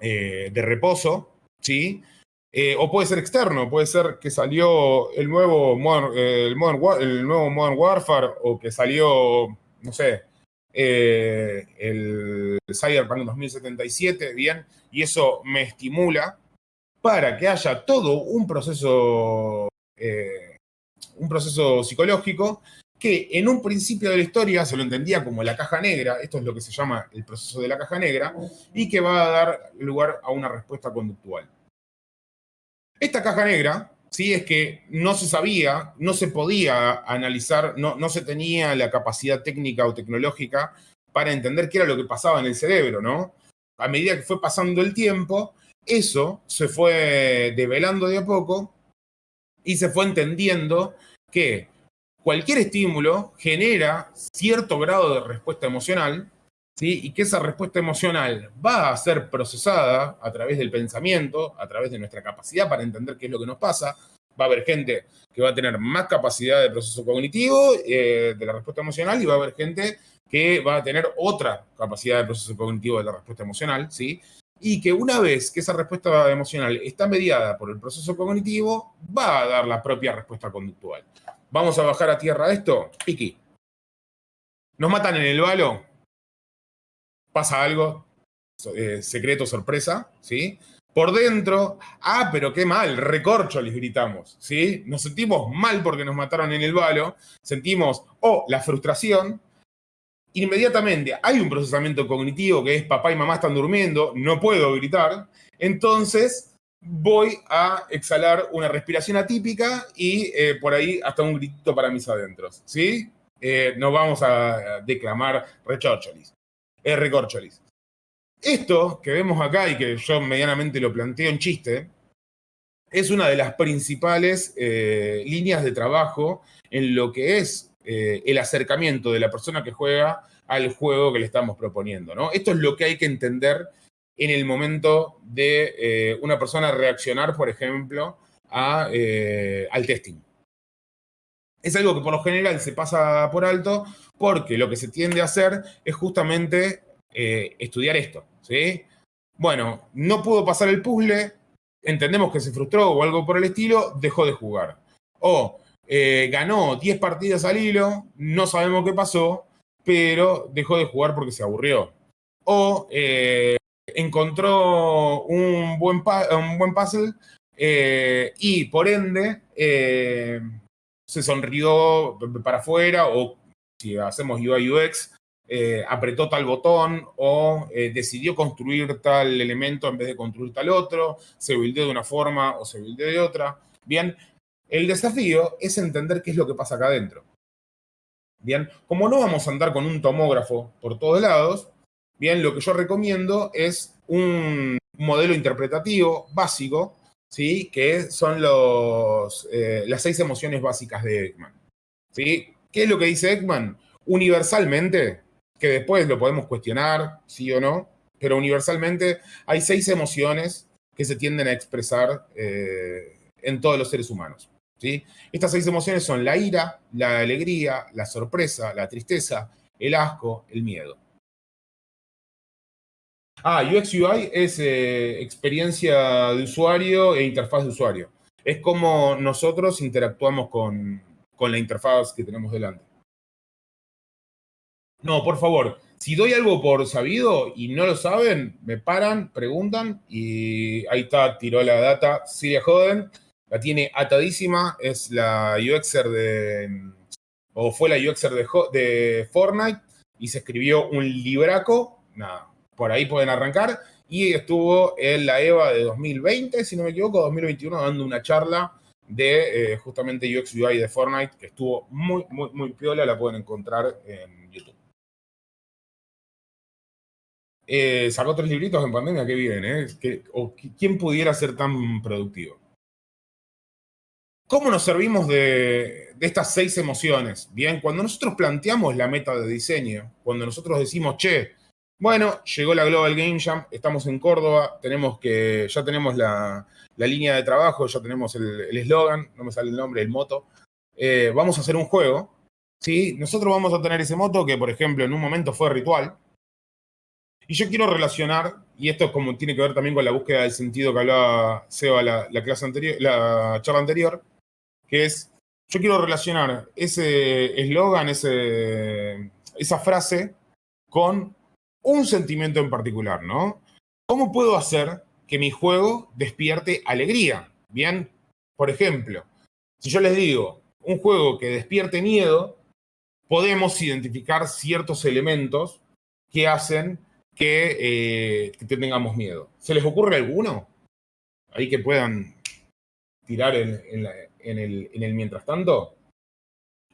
de reposo, ¿sí? O puede ser externo, puede ser que salió el nuevo Modern Warfare, o que salió, no sé, el Cyberpunk 2077, ¿bien? Y eso me estimula para que haya todo un proceso psicológico que en un principio de la historia se lo entendía como la caja negra, esto es lo que se llama el proceso de la caja negra, y que va a dar lugar a una respuesta conductual. Esta caja negra, sí, es que no se sabía, no se podía analizar, no se tenía la capacidad técnica o tecnológica para entender qué era lo que pasaba en el cerebro, ¿no? A medida que fue pasando el tiempo, eso se fue develando de a poco y se fue entendiendo que cualquier estímulo genera cierto grado de respuesta emocional, ¿sí? Y que esa respuesta emocional va a ser procesada a través del pensamiento, a través de nuestra capacidad para entender qué es lo que nos pasa. Va a haber gente que va a tener más capacidad de proceso cognitivo de la respuesta emocional, y va a haber gente que va a tener otra capacidad de proceso cognitivo de la respuesta emocional, ¿sí? Y que una vez que esa respuesta emocional está mediada por el proceso cognitivo, va a dar la propia respuesta conductual. ¿Vamos a bajar a tierra esto? Piki. Nos matan en el balo. Pasa algo. Secreto, sorpresa, ¿sí? Por dentro, pero qué mal, recorcholis, gritamos, ¿sí? Nos sentimos mal porque nos mataron en el balo. Sentimos, la frustración. Inmediatamente hay un procesamiento cognitivo que es papá y mamá están durmiendo, no puedo gritar. Entonces voy a exhalar una respiración atípica y por ahí hasta un gritito para mis adentros, ¿sí? No vamos a declamar recorcholis. Esto que vemos acá y que yo medianamente lo planteo en chiste, es una de las principales líneas de trabajo en lo que es el acercamiento de la persona que juega al juego que le estamos proponiendo, ¿no? Esto es lo que hay que entender en el momento de una persona reaccionar, por ejemplo, al testing. Es algo que por lo general se pasa por alto porque lo que se tiende a hacer es justamente estudiar esto, ¿sí? Bueno, no pudo pasar el puzzle, entendemos que se frustró o algo por el estilo, dejó de jugar. O ganó 10 partidas al hilo, no sabemos qué pasó, pero dejó de jugar porque se aburrió. O encontró un buen puzzle y por ende se sonrió para afuera, o si hacemos UI UX, apretó tal botón o decidió construir tal elemento en vez de construir tal otro, se buildeó de una forma o se buildeó de otra. Bien, el desafío es entender qué es lo que pasa acá adentro. Bien, como no vamos a andar con un tomógrafo por todos lados, bien, lo que yo recomiendo es un modelo interpretativo básico, ¿sí? Que son las 6 emociones básicas de Ekman. ¿Sí? ¿Qué es lo que dice Ekman? Universalmente, que después lo podemos cuestionar, sí o no, pero universalmente hay 6 emociones que se tienden a expresar en todos los seres humanos. ¿Sí? Estas 6 emociones son la ira, la alegría, la sorpresa, la tristeza, el asco, el miedo. UX UI es experiencia de usuario e interfaz de usuario. Es como nosotros interactuamos con la interfaz que tenemos delante. No, por favor, si doy algo por sabido y no lo saben, me paran, preguntan y ahí está, tiró la data. Silvia Joden la tiene atadísima, es la UXer o fue la UXer de Fortnite y se escribió un libraco, nada, por ahí pueden arrancar. Y estuvo en la EVA de 2020, si no me equivoco, 2021, dando una charla de justamente UX UI de Fortnite, que estuvo muy, muy, muy piola, la pueden encontrar en YouTube. Sacó 3 libritos en pandemia, qué bien, ¿eh? ¿Quién pudiera ser tan productivo? ¿Cómo nos servimos de estas 6 emociones? Bien, cuando nosotros planteamos la meta de diseño, cuando nosotros decimos, che, bueno, llegó la Global Game Jam, estamos en Córdoba, ya tenemos la línea de trabajo, ya tenemos el eslogan, no me sale el nombre, el moto, vamos a hacer un juego, ¿sí? Nosotros vamos a tener ese moto que, por ejemplo, en un momento fue ritual, y yo quiero relacionar, y esto es como tiene que ver también con la búsqueda del sentido que hablaba Seba la clase anterior, la charla anterior, que es, yo quiero relacionar ese eslogan, esa frase, con un sentimiento en particular, ¿no? ¿Cómo puedo hacer que mi juego despierte alegría? Bien, por ejemplo, si yo les digo un juego que despierte miedo, podemos identificar ciertos elementos que hacen que tengamos miedo. ¿Se les ocurre alguno? Ahí que puedan tirar en el mientras tanto.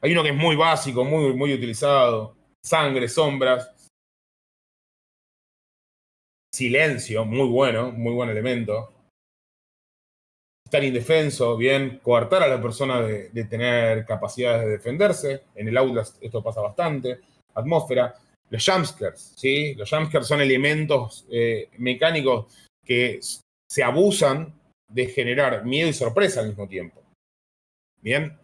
Hay uno que es muy básico, muy, muy utilizado. Sangre, sombras. Silencio, muy bueno, muy buen elemento. Estar indefenso, bien. Coartar a la persona de tener capacidades de defenderse. En el Outlast esto pasa bastante. Atmósfera. Los jumpscares, ¿sí? Los jumpscares son elementos mecánicos que se abusan de generar miedo y sorpresa al mismo tiempo. Bien.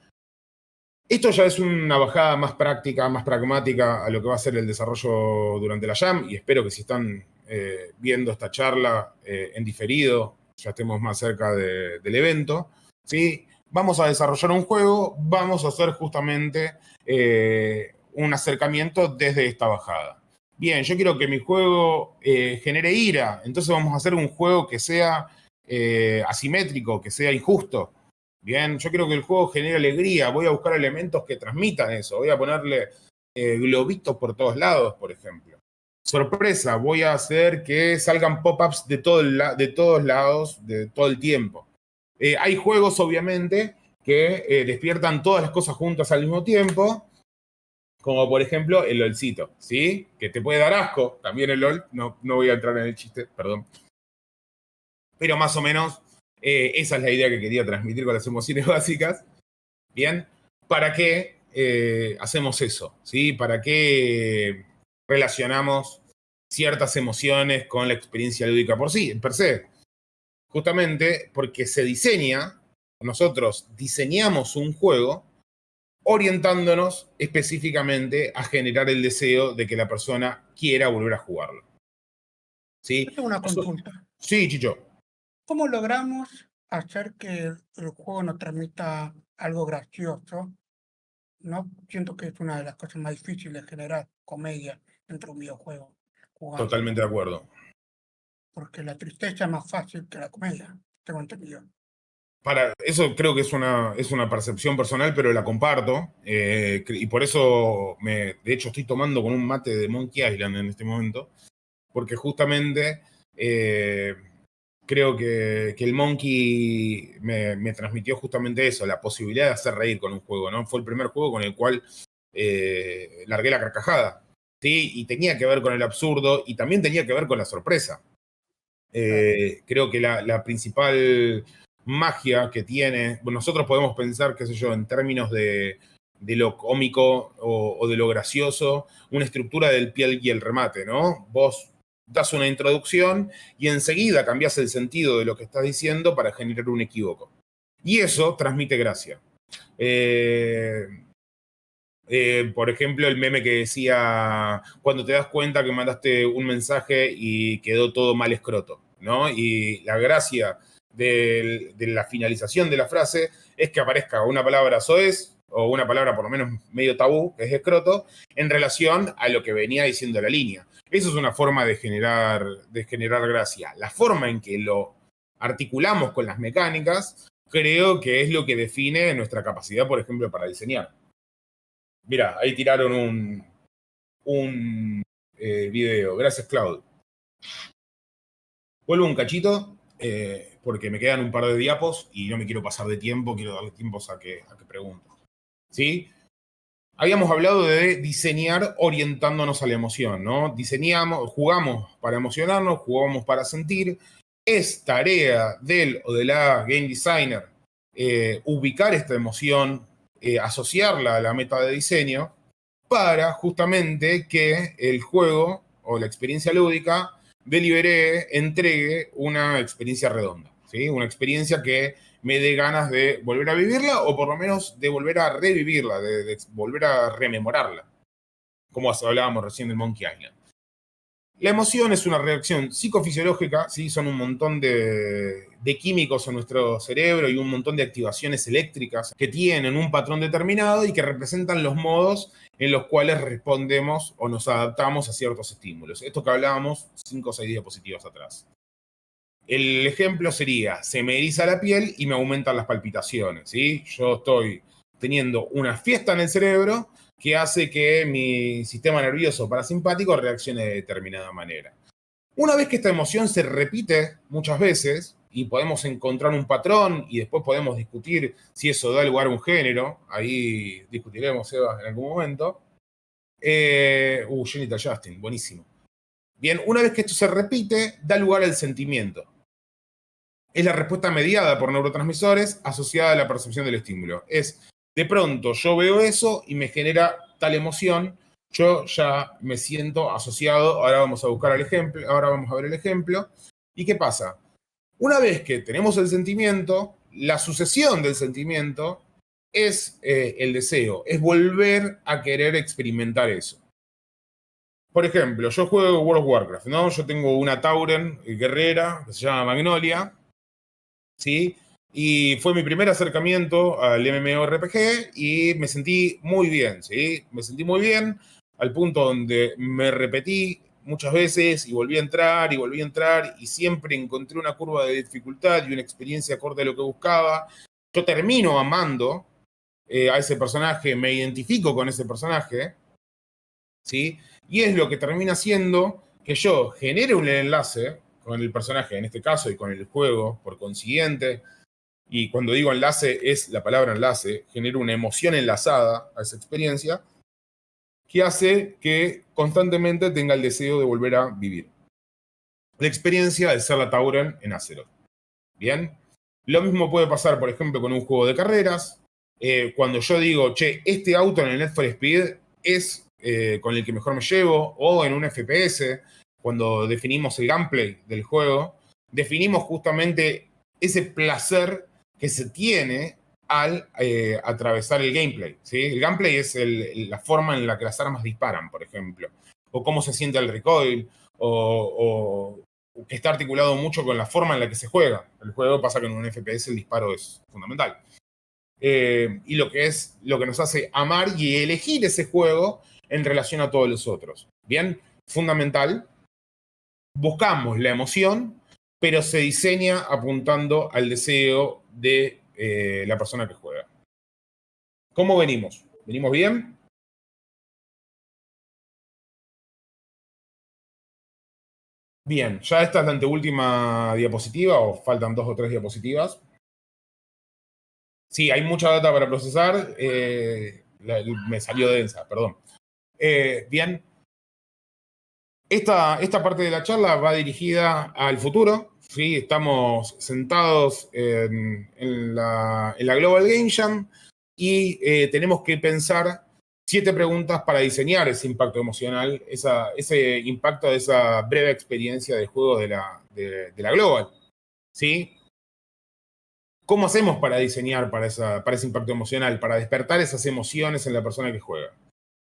Esto ya es una bajada más práctica, más pragmática a lo que va a ser el desarrollo durante la Jam, y espero que si están viendo esta charla en diferido, ya estemos más cerca del evento, ¿sí? Vamos a desarrollar un juego, vamos a hacer justamente un acercamiento desde esta bajada. Bien, yo quiero que mi juego genere ira, entonces vamos a hacer un juego que sea asimétrico, que sea injusto. Bien, yo quiero que el juego genere alegría, voy a buscar elementos que transmitan eso, voy a ponerle globitos por todos lados, por ejemplo. Sorpresa, voy a hacer que salgan pop-ups de todos lados, de todo el tiempo. Hay juegos, obviamente, que despiertan todas las cosas juntas al mismo tiempo, como por ejemplo el LOLcito, ¿sí? Que te puede dar asco, también el LOL, no voy a entrar en el chiste, perdón. Pero más o menos esa es la idea que quería transmitir con las emociones básicas. Bien, ¿para qué hacemos eso? ¿Sí? ¿Para qué relacionamos ciertas emociones con la experiencia lúdica per se? Justamente porque nosotros diseñamos un juego orientándonos específicamente a generar el deseo de que la persona quiera volver a jugarlo. ¿Sí? Yo tengo una consulta. Sí, Chicho. ¿Cómo logramos hacer que el juego nos transmita algo gracioso? ¿No? Siento que es una de las cosas más difíciles de generar comedia dentro de un videojuego jugando, Totalmente de acuerdo. porque la tristeza es más fácil que la comedia, tengo entendido. Eso creo que es una percepción personal, pero la comparto. Y por eso, de hecho, estoy tomando con un mate de Monkey Island en este momento, porque justamente creo que el Monkey me transmitió justamente eso, la posibilidad de hacer reír con un juego, ¿no? Fue el primer juego con el cual largué la carcajada, ¿sí? Y tenía que ver con el absurdo y también tenía que ver con la sorpresa. Creo que la principal magia que tiene. Nosotros podemos pensar, qué sé yo, en términos de lo cómico o de lo gracioso, una estructura del pie y el remate, ¿no? Vos das una introducción y enseguida cambiás el sentido de lo que estás diciendo para generar un equívoco. Y eso transmite gracia. Por ejemplo, el meme que decía, cuando te das cuenta que mandaste un mensaje y quedó todo mal escroto, ¿no? Y la gracia de la finalización de la frase es que aparezca una palabra soez o una palabra por lo menos medio tabú, que es escroto, en relación a lo que venía diciendo la línea. Eso es una forma de generar gracia. La forma en que lo articulamos con las mecánicas creo que es lo que define nuestra capacidad, por ejemplo, para diseñar. Mira, ahí tiraron un video. Gracias, Claudio. Vuelvo un cachito, porque me quedan un par de diapos y no me quiero pasar de tiempo, quiero darle tiempos a que pregunten. ¿Sí? Habíamos hablado de diseñar orientándonos a la emoción, ¿no? Diseñamos, jugamos para emocionarnos, jugamos para sentir. Es tarea del o de la game designer ubicar esta emoción, asociarla a la meta de diseño para justamente que el juego o la experiencia lúdica deliberee, entregue una experiencia redonda, ¿sí? Una experiencia que me dé ganas de volver a vivirla o por lo menos de volver a revivirla, de volver a rememorarla, como hablábamos recién del Monkey Island. La emoción es una reacción psicofisiológica, ¿sí? Son un montón de químicos en nuestro cerebro y un montón de activaciones eléctricas que tienen un patrón determinado y que representan los modos en los cuales respondemos o nos adaptamos a ciertos estímulos. Esto que hablábamos 5 o 6 diapositivas atrás. El ejemplo sería, se me eriza la piel y me aumentan las palpitaciones, ¿sí? Yo estoy teniendo una fiesta en el cerebro que hace que mi sistema nervioso parasimpático reaccione de determinada manera. Una vez que esta emoción se repite muchas veces y podemos encontrar un patrón y después podemos discutir si eso da lugar a un género, ahí discutiremos, Eva, en algún momento. Genital Justin, buenísimo. Bien, una vez que esto se repite, da lugar al sentimiento. Es la respuesta mediada por neurotransmisores asociada a la percepción del estímulo. Es, de pronto, yo veo eso y me genera tal emoción, yo ya me siento asociado, ahora vamos a buscar el ejemplo, ahora vamos a ver el ejemplo. ¿Y qué pasa? Una vez que tenemos el sentimiento, la sucesión del sentimiento es el deseo, es volver a querer experimentar eso. Por ejemplo, yo juego World of Warcraft, ¿no? Yo tengo una Tauren guerrera que se llama Magnolia, ¿sí? Y fue mi primer acercamiento al MMORPG y me sentí muy bien, ¿sí? Me sentí muy bien al punto donde me repetí muchas veces y volví a entrar y volví a entrar y siempre encontré una curva de dificultad y una experiencia acorde a lo que buscaba. Yo termino amando a ese personaje, me identifico con ese personaje, ¿sí? Y es lo que termina haciendo que yo genere un enlace con el personaje, en este caso, y con el juego, por consiguiente. Y cuando digo enlace, es la palabra enlace, genera una emoción enlazada a esa experiencia que hace que constantemente tenga el deseo de volver a vivir. La experiencia de ser la Tauren en Azeroth. ¿Bien? Lo mismo puede pasar, por ejemplo, con un juego de carreras. Cuando yo digo, che, este auto en el Need for Speed es con el que mejor me llevo, o en un FPS, cuando definimos el gameplay del juego, definimos justamente ese placer que se tiene al atravesar el gameplay, ¿sí? El gameplay es la forma en la que las armas disparan, por ejemplo, o cómo se siente el recoil, o que está articulado mucho con la forma en la que se juega. El juego pasa que en un FPS el disparo es fundamental. Y lo que nos hace amar y elegir ese juego en relación a todos los otros. Bien, fundamental. Buscamos la emoción, pero se diseña apuntando al deseo de la persona que juega. ¿Cómo venimos? ¿Venimos bien? Bien, ya esta es la anteúltima diapositiva, o faltan 2 o 3 diapositivas. Sí, hay mucha data para procesar. Me salió densa, perdón. Bien. Esta parte de la charla va dirigida al futuro, ¿sí? Estamos sentados en la Global Game Jam y tenemos que pensar 7 preguntas para diseñar ese impacto emocional, ese impacto de esa breve experiencia de juego de la Global, ¿sí? ¿Cómo hacemos para diseñar para ese impacto emocional, para despertar esas emociones en la persona que juega?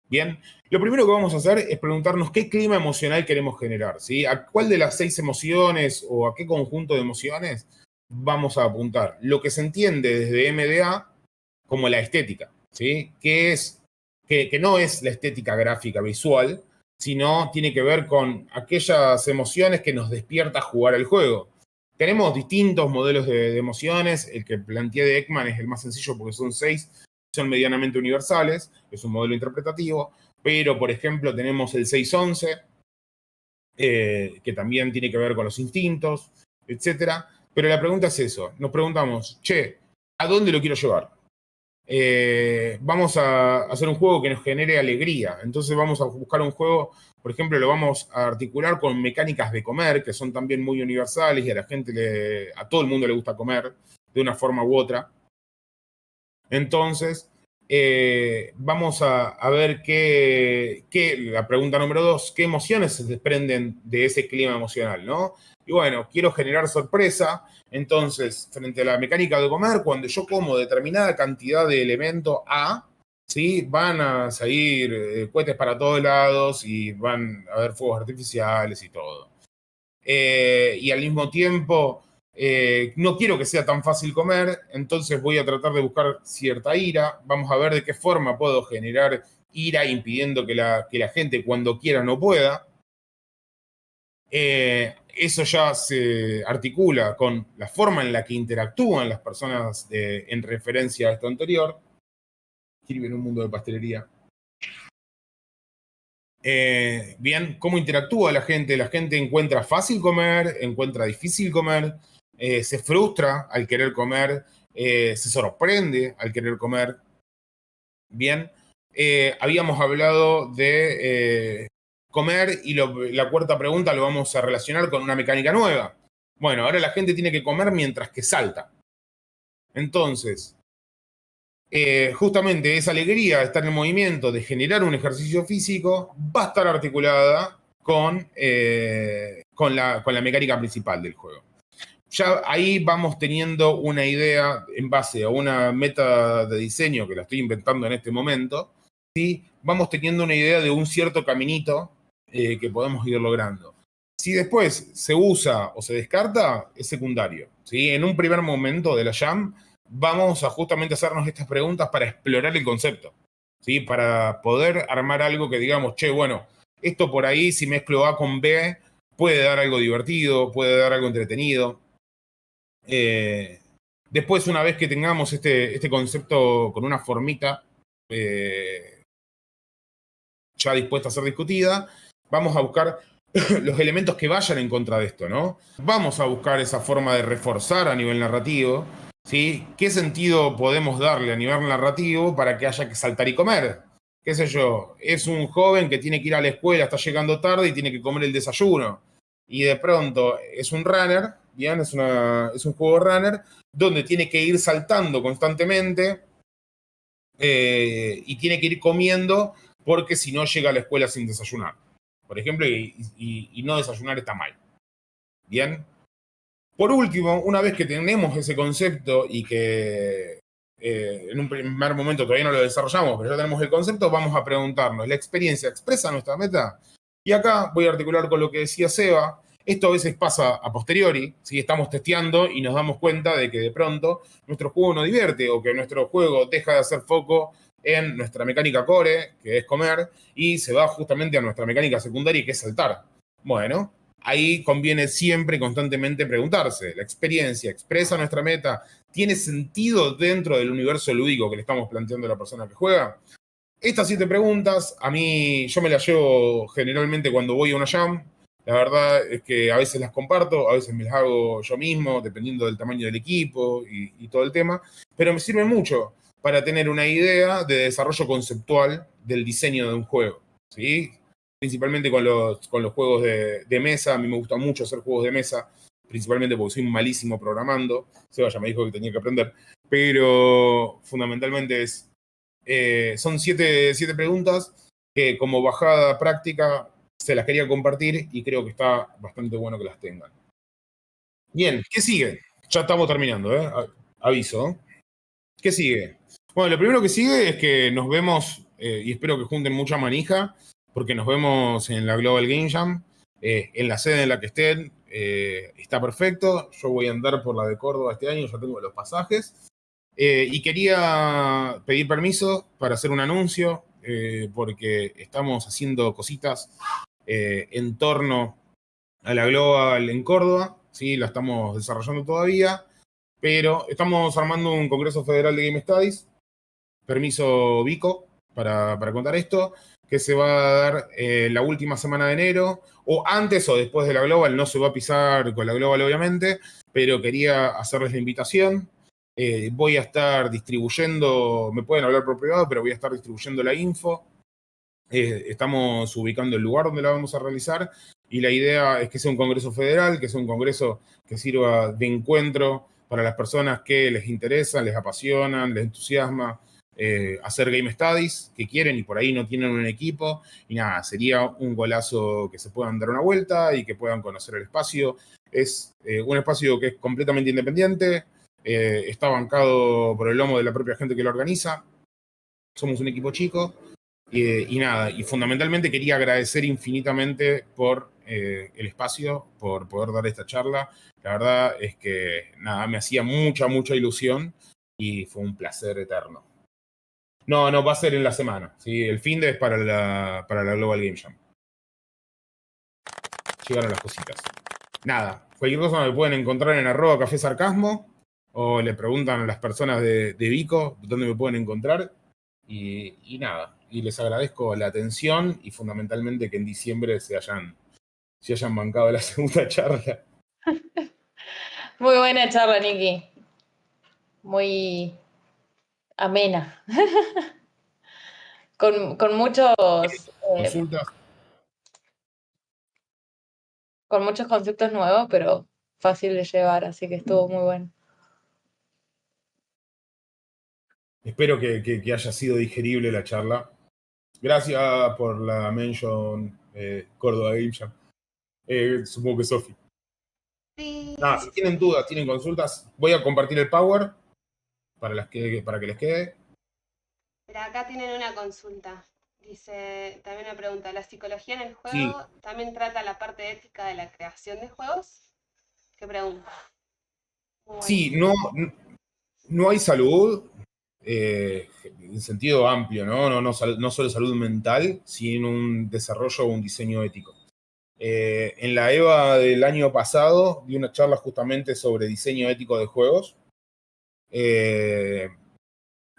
Bien, lo primero que vamos a hacer es preguntarnos qué clima emocional queremos generar, ¿sí? ¿A cuál de las 6 emociones o a qué conjunto de emociones vamos a apuntar? Lo que se entiende desde MDA como la estética, ¿sí? Que no es la estética gráfica visual, sino tiene que ver con aquellas emociones que nos despierta jugar el juego. Tenemos distintos modelos de emociones. El que planteé de Ekman es el más sencillo porque son 6, son medianamente universales, es un modelo interpretativo, pero por ejemplo tenemos el 611, que también tiene que ver con los instintos, etc. Pero la pregunta es eso, nos preguntamos, che, ¿a dónde lo quiero llevar? Vamos a hacer un juego que nos genere alegría. Entonces vamos a buscar un juego, por ejemplo, lo vamos a articular con mecánicas de comer, que son también muy universales y a todo el mundo le gusta comer de una forma u otra. Entonces, vamos a ver la pregunta número 2, ¿qué emociones se desprenden de ese clima emocional, ¿no? Y bueno, quiero generar sorpresa. Entonces, frente a la mecánica de comer, cuando yo como determinada cantidad de elemento A, ¿sí? Van a salir cohetes para todos lados y van a haber fuegos artificiales y todo. Y al mismo tiempo, no quiero que sea tan fácil comer, entonces voy a tratar de buscar cierta ira. Vamos a ver de qué forma puedo generar ira impidiendo que la gente cuando quiera no pueda. Eso ya se articula con la forma en la que interactúan las personas en referencia a esto anterior. Quiero ver un mundo de pastelería. Bien, ¿cómo interactúa la gente? La gente encuentra fácil comer, encuentra difícil comer, se frustra al querer comer, se sorprende al querer comer. Bien, habíamos hablado de comer y la cuarta pregunta lo vamos a relacionar con una mecánica nueva. Bueno, ahora la gente tiene que comer mientras que salta. Entonces, justamente esa alegría de estar en movimiento, de generar un ejercicio físico, va a estar articulada con la mecánica principal del juego. Ya ahí vamos teniendo una idea en base a una meta de diseño que la estoy inventando en este momento, ¿sí? Vamos teniendo una idea de un cierto caminito que podemos ir logrando. Si después se usa o se descarta, es secundario, ¿sí? En un primer momento de la jam, vamos a justamente hacernos estas preguntas para explorar el concepto, ¿sí? Para poder armar algo que digamos, che, bueno, esto por ahí, si mezclo A con B, puede dar algo divertido, puede dar algo entretenido. Después, una vez que tengamos este concepto con una formita ya dispuesta a ser discutida, vamos a buscar los elementos que vayan en contra de esto, ¿no? Vamos a buscar esa forma de reforzar a nivel narrativo, ¿sí? ¿Qué sentido podemos darle a nivel narrativo para que haya que saltar y comer? ¿Qué sé yo? Es un joven que tiene que ir a la escuela, está llegando tarde y tiene que comer el desayuno. Y de pronto es un runner, ¿bien? Es un juego runner donde tiene que ir saltando constantemente y tiene que ir comiendo porque si no llega a la escuela sin desayunar. Por ejemplo, y no desayunar está mal. ¿Bien? Por último, una vez que tenemos ese concepto y que en un primer momento todavía no lo desarrollamos, pero ya tenemos el concepto, vamos a preguntarnos, ¿la experiencia expresa nuestra meta? Y acá voy a articular con lo que decía Seba. Esto a veces pasa a posteriori, si estamos testeando y nos damos cuenta de que de pronto nuestro juego no divierte o que nuestro juego deja de hacer foco en nuestra mecánica core, que es comer, y se va justamente a nuestra mecánica secundaria, que es saltar. Bueno, ahí conviene siempre y constantemente preguntarse, ¿la experiencia expresa nuestra meta? ¿Tiene sentido dentro del universo lúdico que le estamos planteando a la persona que juega? Estas 7 preguntas, a mí, yo me las llevo generalmente cuando voy a una jam. La verdad es que a veces las comparto, a veces me las hago yo mismo, dependiendo del tamaño del equipo y todo el tema, pero me sirven mucho para tener una idea de desarrollo conceptual del diseño de un juego, ¿sí? Principalmente con los juegos de mesa. A mí me gusta mucho hacer juegos de mesa principalmente porque soy malísimo programando. Seba ya me dijo que tenía que aprender, pero fundamentalmente son siete preguntas que como bajada práctica se las quería compartir y creo que está bastante bueno que las tengan. Bien, ¿qué sigue? Ya estamos terminando, aviso. ¿Qué sigue? Bueno, lo primero que sigue es que nos vemos, y espero que junten mucha manija, porque nos vemos en la Global Game Jam, en la sede en la que estén, está perfecto. Yo voy a andar por la de Córdoba este año, ya tengo los pasajes. Y quería pedir permiso para hacer un anuncio, porque estamos haciendo cositas en torno a la Global en Córdoba, ¿sí? La estamos desarrollando todavía, pero estamos armando un Congreso Federal de Game Studies, permiso Vico para contar esto, que se va a dar la última semana de enero, o antes o después de la Global. No se va a pisar con la Global obviamente, pero quería hacerles la invitación. Voy a estar distribuyendo, me pueden hablar por privado, pero voy a estar distribuyendo la info. Estamos ubicando el lugar donde la vamos a realizar y la idea es que sea un congreso federal, que sea un congreso que sirva de encuentro para las personas que les interesan, les apasionan, les entusiasma hacer Game Studies, que quieren y por ahí no tienen un equipo. Y nada, sería un golazo que se puedan dar una vuelta y que puedan conocer el espacio. Es un espacio que es completamente independiente, está bancado por el lomo de la propia gente que lo organiza. Somos un equipo chico. Y nada, y fundamentalmente quería agradecer infinitamente por el espacio, por poder dar esta charla. La verdad es que nada, me hacía mucha ilusión y fue un placer eterno. No, va a ser en la semana, ¿sí? El fin de es para la Global Game Jam. Llegaron las cositas. Nada, cualquier cosa me pueden encontrar en @cafésarcasmo o le preguntan a las personas de Vico dónde me pueden encontrar. Y nada, y les agradezco la atención y fundamentalmente que en diciembre se hayan bancado la segunda charla. Muy buena charla, Nicky. Muy amena. Con muchos Consultas. con muchos conceptos nuevos, pero fácil de llevar, así que estuvo muy bueno. Espero que haya sido digerible la charla. Gracias por la mention, Córdoba Game Jam. Supongo que Sofi. Sí. Nada, si tienen dudas, tienen consultas, voy a compartir el Power para que les quede. Mira, acá tienen una consulta. Dice, también una pregunta, ¿la psicología en el juego Sí. también trata la parte ética de la creación de juegos? ¿Qué pregunta? Muy Sí, buena. no hay salud en sentido amplio, ¿no? No solo salud mental, sino un desarrollo o un diseño ético. En la EVA del año pasado di una charla justamente sobre diseño ético de juegos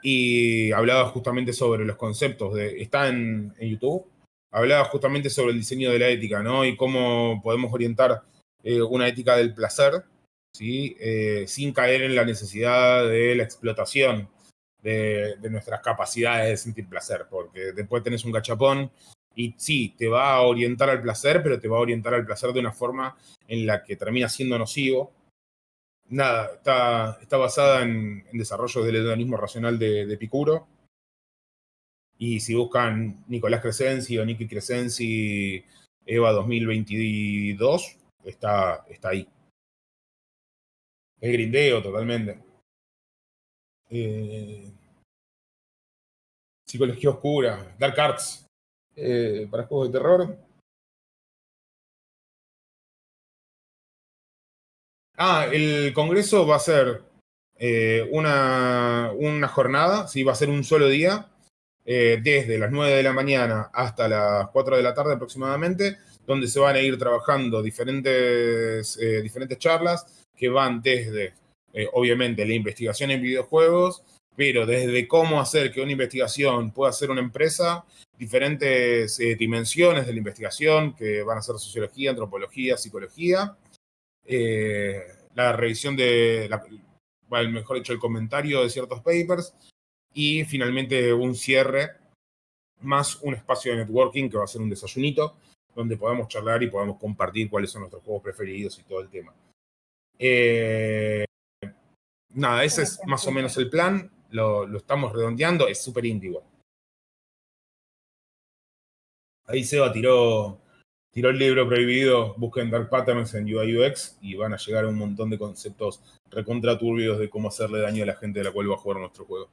y hablaba justamente sobre los conceptos. Está en YouTube. Hablaba justamente sobre el diseño de la ética, ¿no? Y cómo podemos orientar una ética del placer, ¿sí? Sin caer en la necesidad de la explotación de nuestras capacidades de sentir placer, porque después tenés un gachapón y sí, te va a orientar al placer, pero te va a orientar al placer de una forma en la que termina siendo nocivo. Nada, está basada en desarrollos del hedonismo racional de Epicuro. Y si buscan Nicolás Crescenzi o Nicky Crescenzi, EVA 2022, está ahí. El grindeo totalmente. Psicología oscura, Dark Arts, para juegos de terror. El congreso va a ser una jornada, ¿sí? Va a ser un solo día, desde las 9 de la mañana hasta las 4 de la tarde aproximadamente, donde se van a ir trabajando diferentes charlas que van desde, obviamente, la investigación en videojuegos, pero desde cómo hacer que una investigación pueda ser una empresa, diferentes dimensiones de la investigación, que van a ser sociología, antropología, psicología, la revisión mejor dicho, el comentario de ciertos papers y finalmente un cierre más un espacio de networking que va a ser un desayunito donde podamos charlar y podamos compartir cuáles son nuestros juegos preferidos y todo el tema. Eh, Nada, ese Una es más o consulta. menos el plan. Lo estamos redondeando. Es súper indie igual. Ahí Seba tiró el libro prohibido. Busquen Dark Patterns en UI UX y van a llegar a un montón de conceptos recontra turbios de cómo hacerle daño a la gente de la cual va a jugar nuestro juego.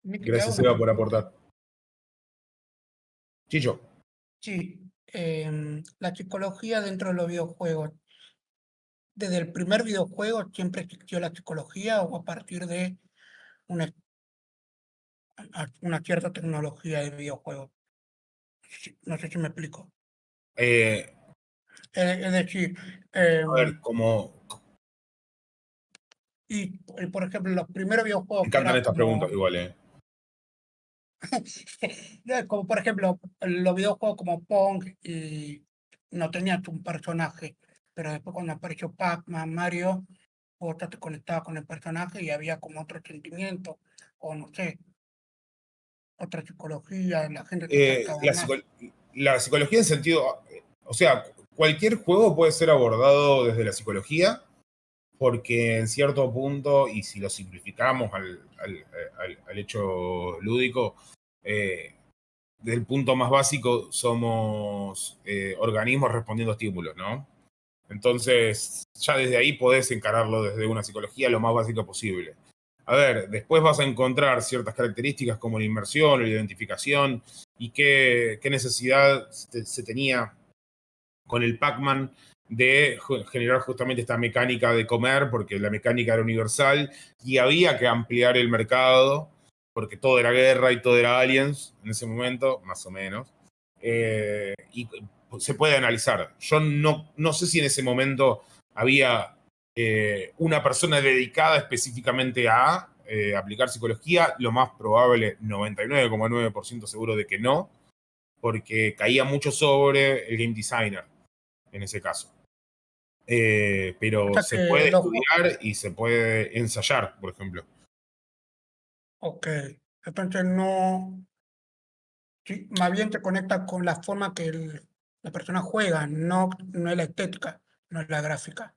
Miki, te hago Gracias, una Seba, por consulta. aportar. Chicho. Sí, la psicología dentro de los videojuegos. ¿Desde el primer videojuego siempre existió la psicología o a partir de una, una cierta tecnología de videojuegos? No sé si me explico. Eh, Es decir, a ver, y por ejemplo, los primeros me videojuegos que encantan era estas preguntas igual. como por ejemplo los videojuegos como Pong y no tenías un personaje, pero después cuando apareció Pac-Man, Mario, vos ya te conectabas con el personaje y había como otro sentimiento, o no sé, otra psicología, la gente te trataba La, más. la psicología en sentido, o sea, cualquier juego puede ser abordado desde la psicología, porque en cierto punto, y si lo simplificamos al hecho lúdico, del punto más básico somos organismos respondiendo a estímulos, ¿no? Entonces, ya desde ahí podés encararlo desde una psicología lo más básica posible. A ver, después vas a encontrar ciertas características como la inmersión, la identificación y qué necesidad se tenía con el Pac-Man de generar justamente esta mecánica de comer, porque la mecánica era universal y había que ampliar el mercado, porque todo era guerra y todo era aliens en ese momento, más o menos. Y se puede analizar. Yo no sé si en ese momento había una persona dedicada específicamente a aplicar psicología. Lo más probable, 99,9% seguro de que no, porque caía mucho sobre el game designer en ese caso. O Pero sea se que puede los estudiar y se puede ensayar, por ejemplo. ok, entonces no, sí, más bien te conecta con la forma que la persona juega, no es la estética, no es la gráfica,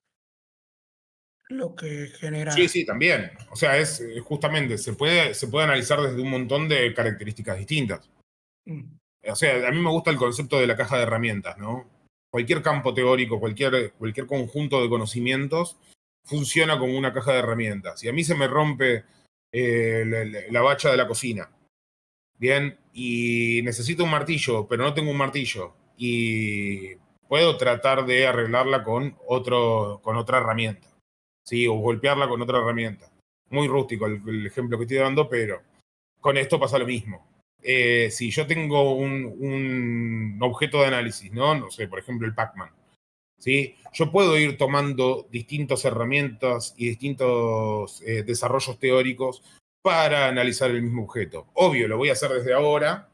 lo que Sí, genera. sí, también. O sea, es justamente, se puede analizar desde un montón de características distintas. mm, O sea, a mí me gusta el concepto de la caja de herramientas, ¿no? Cualquier campo teórico, cualquier conjunto de conocimientos funciona como una caja de herramientas. Y a mí se me rompe la bacha de la cocina, ¿bien? Y necesito un martillo, pero no tengo un martillo. Y puedo tratar de arreglarla con otra herramienta, ¿sí? O golpearla con otra herramienta. Muy rústico el ejemplo que estoy dando, pero con esto pasa lo mismo. Si yo tengo un objeto de análisis, ¿no? No sé, por ejemplo, el Pac-Man, ¿sí? Yo puedo ir tomando distintas herramientas y distintos desarrollos teóricos para analizar el mismo objeto. Obvio, lo voy a hacer desde ahora,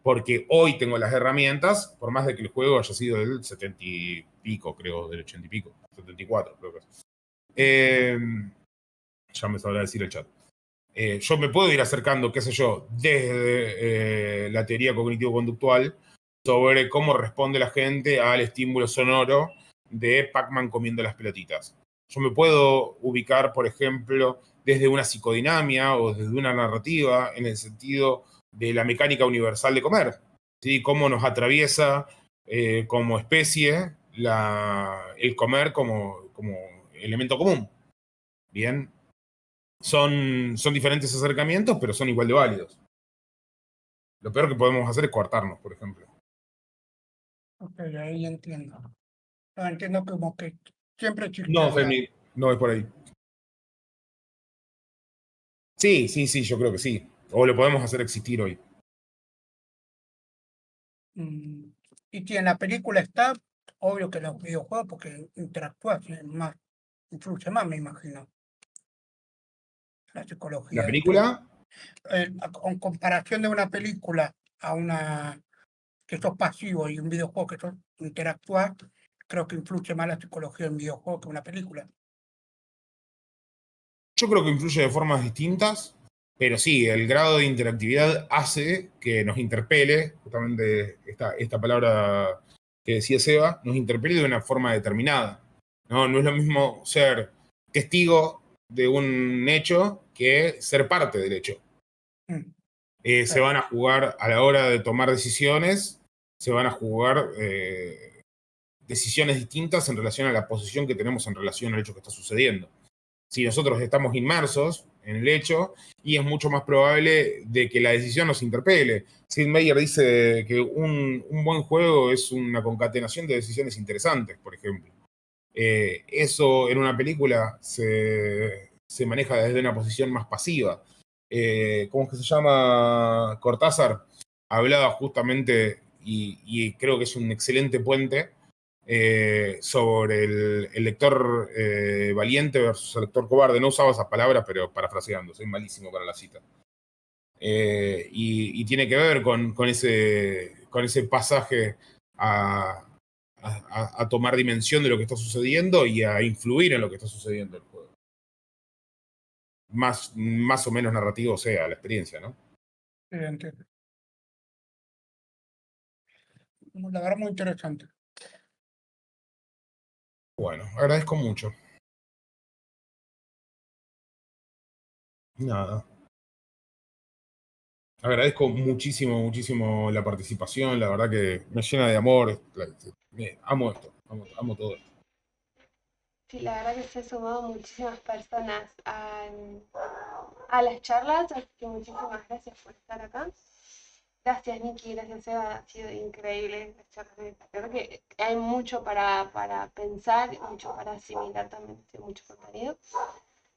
porque hoy tengo las herramientas, por más de que el juego haya sido del 70 y pico, creo, del 80 y pico, 74, creo que es. Ya me sabrá decir el chat. Yo me puedo ir acercando, qué sé yo, desde la teoría cognitivo-conductual sobre cómo responde la gente al estímulo sonoro de Pac-Man comiendo las pelotitas. Yo me puedo ubicar, por ejemplo, desde una psicodinamia o desde una narrativa en el sentido de la mecánica universal de comer, ¿sí? Cómo nos atraviesa como especie el comer como elemento común. Bien, son diferentes acercamientos, pero son igual de válidos. Lo peor que podemos hacer es coartarnos, por ejemplo. Ok, ahí entiendo. No, entiendo como que siempre No, existió la. Femni, no es por ahí. Sí, sí, sí, yo creo que sí. O lo podemos hacer existir hoy. mm, y si en la película está, obvio que en los videojuegos, porque interactúas más, influye más, me imagino, la La psicología dentro de. película, En comparación de una película a una que sos pasivo y un videojuego que sos interactúas, creo que influye más la psicología en videojuegos que una película. yo creo que influye de formas distintas, pero sí, el grado de interactividad hace que nos interpele, justamente esta palabra que decía Seba, nos interpele de una forma determinada. ¿no? No es lo mismo ser testigo de un hecho que ser parte del hecho. Mm, Se claro. van a jugar a la hora de tomar decisiones, se van a jugar decisiones distintas en relación a la posición que tenemos en relación al hecho que está sucediendo. Si nosotros estamos inmersos en el hecho, y es mucho más probable de que la decisión nos interpele. Sid Meier dice que un buen juego es una concatenación de decisiones interesantes, por ejemplo. Eso en una película se maneja desde una posición más pasiva. ¿Cómo es que se llama? Cortázar hablaba justamente, y creo que es un excelente puente, sobre el lector valiente versus el lector cobarde. No usaba esa palabra, pero parafraseando, soy malísimo para la cita. Y tiene que ver con ese pasaje a tomar dimensión de lo que está sucediendo y a influir en lo que está sucediendo en el juego. Más o menos narrativo sea la experiencia, ¿no? Entiendo. La verdad, muy interesante. Bueno, agradezco mucho. Nada. Agradezco muchísimo, muchísimo la participación. La verdad que me llena de amor. Amo esto. Amo todo esto. Sí, la verdad que se han sumado muchísimas personas a las charlas, así que muchísimas gracias por estar acá. Gracias, Niki, gracias, Eva, ha sido increíble las charlas de esta. Creo que hay mucho para pensar, mucho para asimilar también, mucho contenido.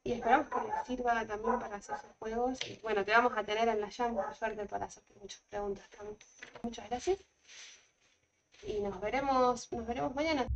Y esperamos que les sirva también para hacer sus juegos. Y bueno, te vamos a tener en la jam, por suerte, para hacerte muchas preguntas también. Muchas gracias. Y nos veremos mañana.